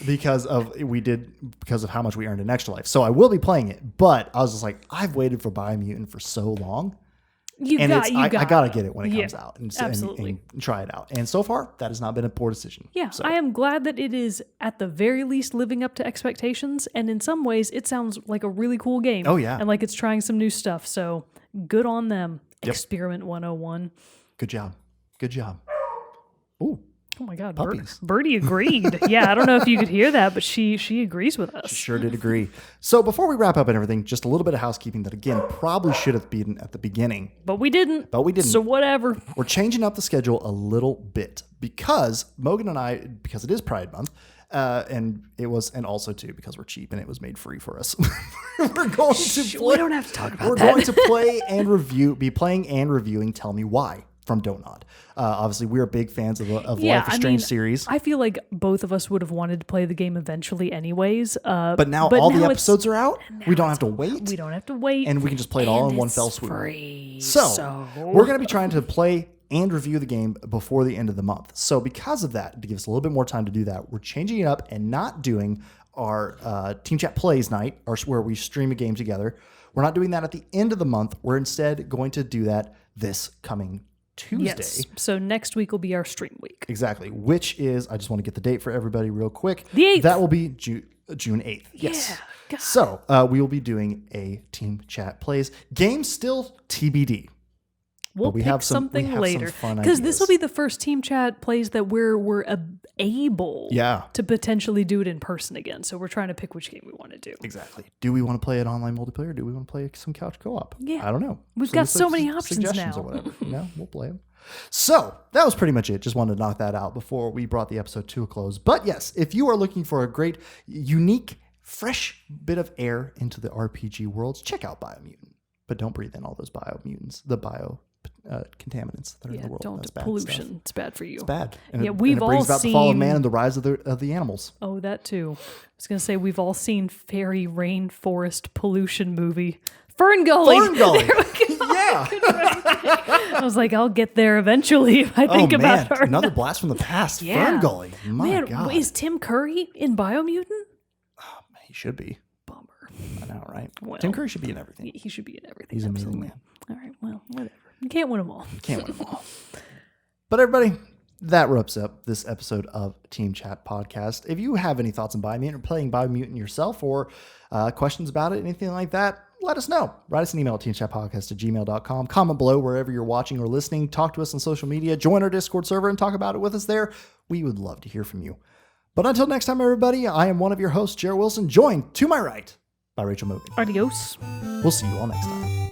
because of how much we earned in Extra Life. So I will be playing it, but I was just like, I've waited for BioMutant for so long. I gotta get it when it comes out and try it out. And so far, that has not been a poor decision. Yeah, so. I am glad that it is at the very least living up to expectations. And in some ways, it sounds like a really cool game. Oh yeah, and like it's trying some new stuff. So good on them. Yep. Experiment 101. Good job. Ooh. Oh my God, puppies. Birdie agreed. Yeah, I don't know if you could hear that, but she agrees with us. She sure did agree. So before we wrap up and everything, just a little bit of housekeeping that, again, probably should have been at the beginning. But we didn't. So whatever. We're changing up the schedule a little bit because Mogan and I, because it is Pride Month, And also too, because we're cheap and it was made free for us. We're going to play. We don't have to talk about We're that. going to be playing and reviewing Tell Me Why from Donod. Obviously, we're big fans of Life is Strange series. I feel like both of us would have wanted to play the game eventually anyways. But now all the episodes are out. We don't have to wait. We don't have to wait. And we can just play it all in one fell swoop. Free, so we're going to be trying to play and review the game before the end of the month. So because of that, to give us a little bit more time to do that, we're changing it up and not doing our Team Chat Plays night, or where we stream a game together. We're not doing that at the end of the month. We're instead going to do that this coming Tuesday. Yes. So next week will be our stream week. Exactly. Which is, I just want to get the date for everybody real quick. The 8th. That will be June 8th. Yes. Yeah, so we will be doing a Team Chat Plays. Game still TBD. We'll pick something later, because this will be the first Team Chat Plays that we're able to potentially do it in person again. So we're trying to pick which game we want to do. Exactly. Do we want to play it online multiplayer? Or do we want to play some couch co-op? Yeah. I don't know. We've got so many options suggestions now. Or whatever. We'll play them. So that was pretty much it. Just wanted to knock that out before we brought the episode to a close. But yes, if you are looking for a great, unique, fresh bit of air into the RPG worlds, check out BioMutant. But don't breathe in all those biomutants, the contaminants that are in the world. Don't. That's bad pollution. stuff. It's bad for you. It's bad. And yeah, it we've all brings about seen the fall of man and the rise of the animals. Oh, that too. I was gonna say we've all seen fairy rainforest pollution movie. Fern Gully. Fern Gully. There we go. Yeah. I was like, I'll get there eventually if I think about her. Another blast from the past. Yeah. Fern Gully. My God. Is Tim Curry in BioMutant? Oh, he should be. Bummer. I know, right? Well, Tim Curry should be in everything. He should be in everything. He's an amazing man. All right, well, whatever. You can't win them all. Can't win them all. But everybody, that wraps up this episode of Team Chat Podcast. If you have any thoughts on BioMutant or playing BioMutant yourself, or questions about it, anything like that, let us know. Write us an email at teamchatpodcast@gmail.com. Comment below wherever you're watching or listening. Talk to us on social media. Join our Discord server and talk about it with us there. We would love to hear from you. But until next time, everybody, I am one of your hosts, Jerrett Wilson, joined to my right by Rachel Mogan. Adios. We'll see you all next time.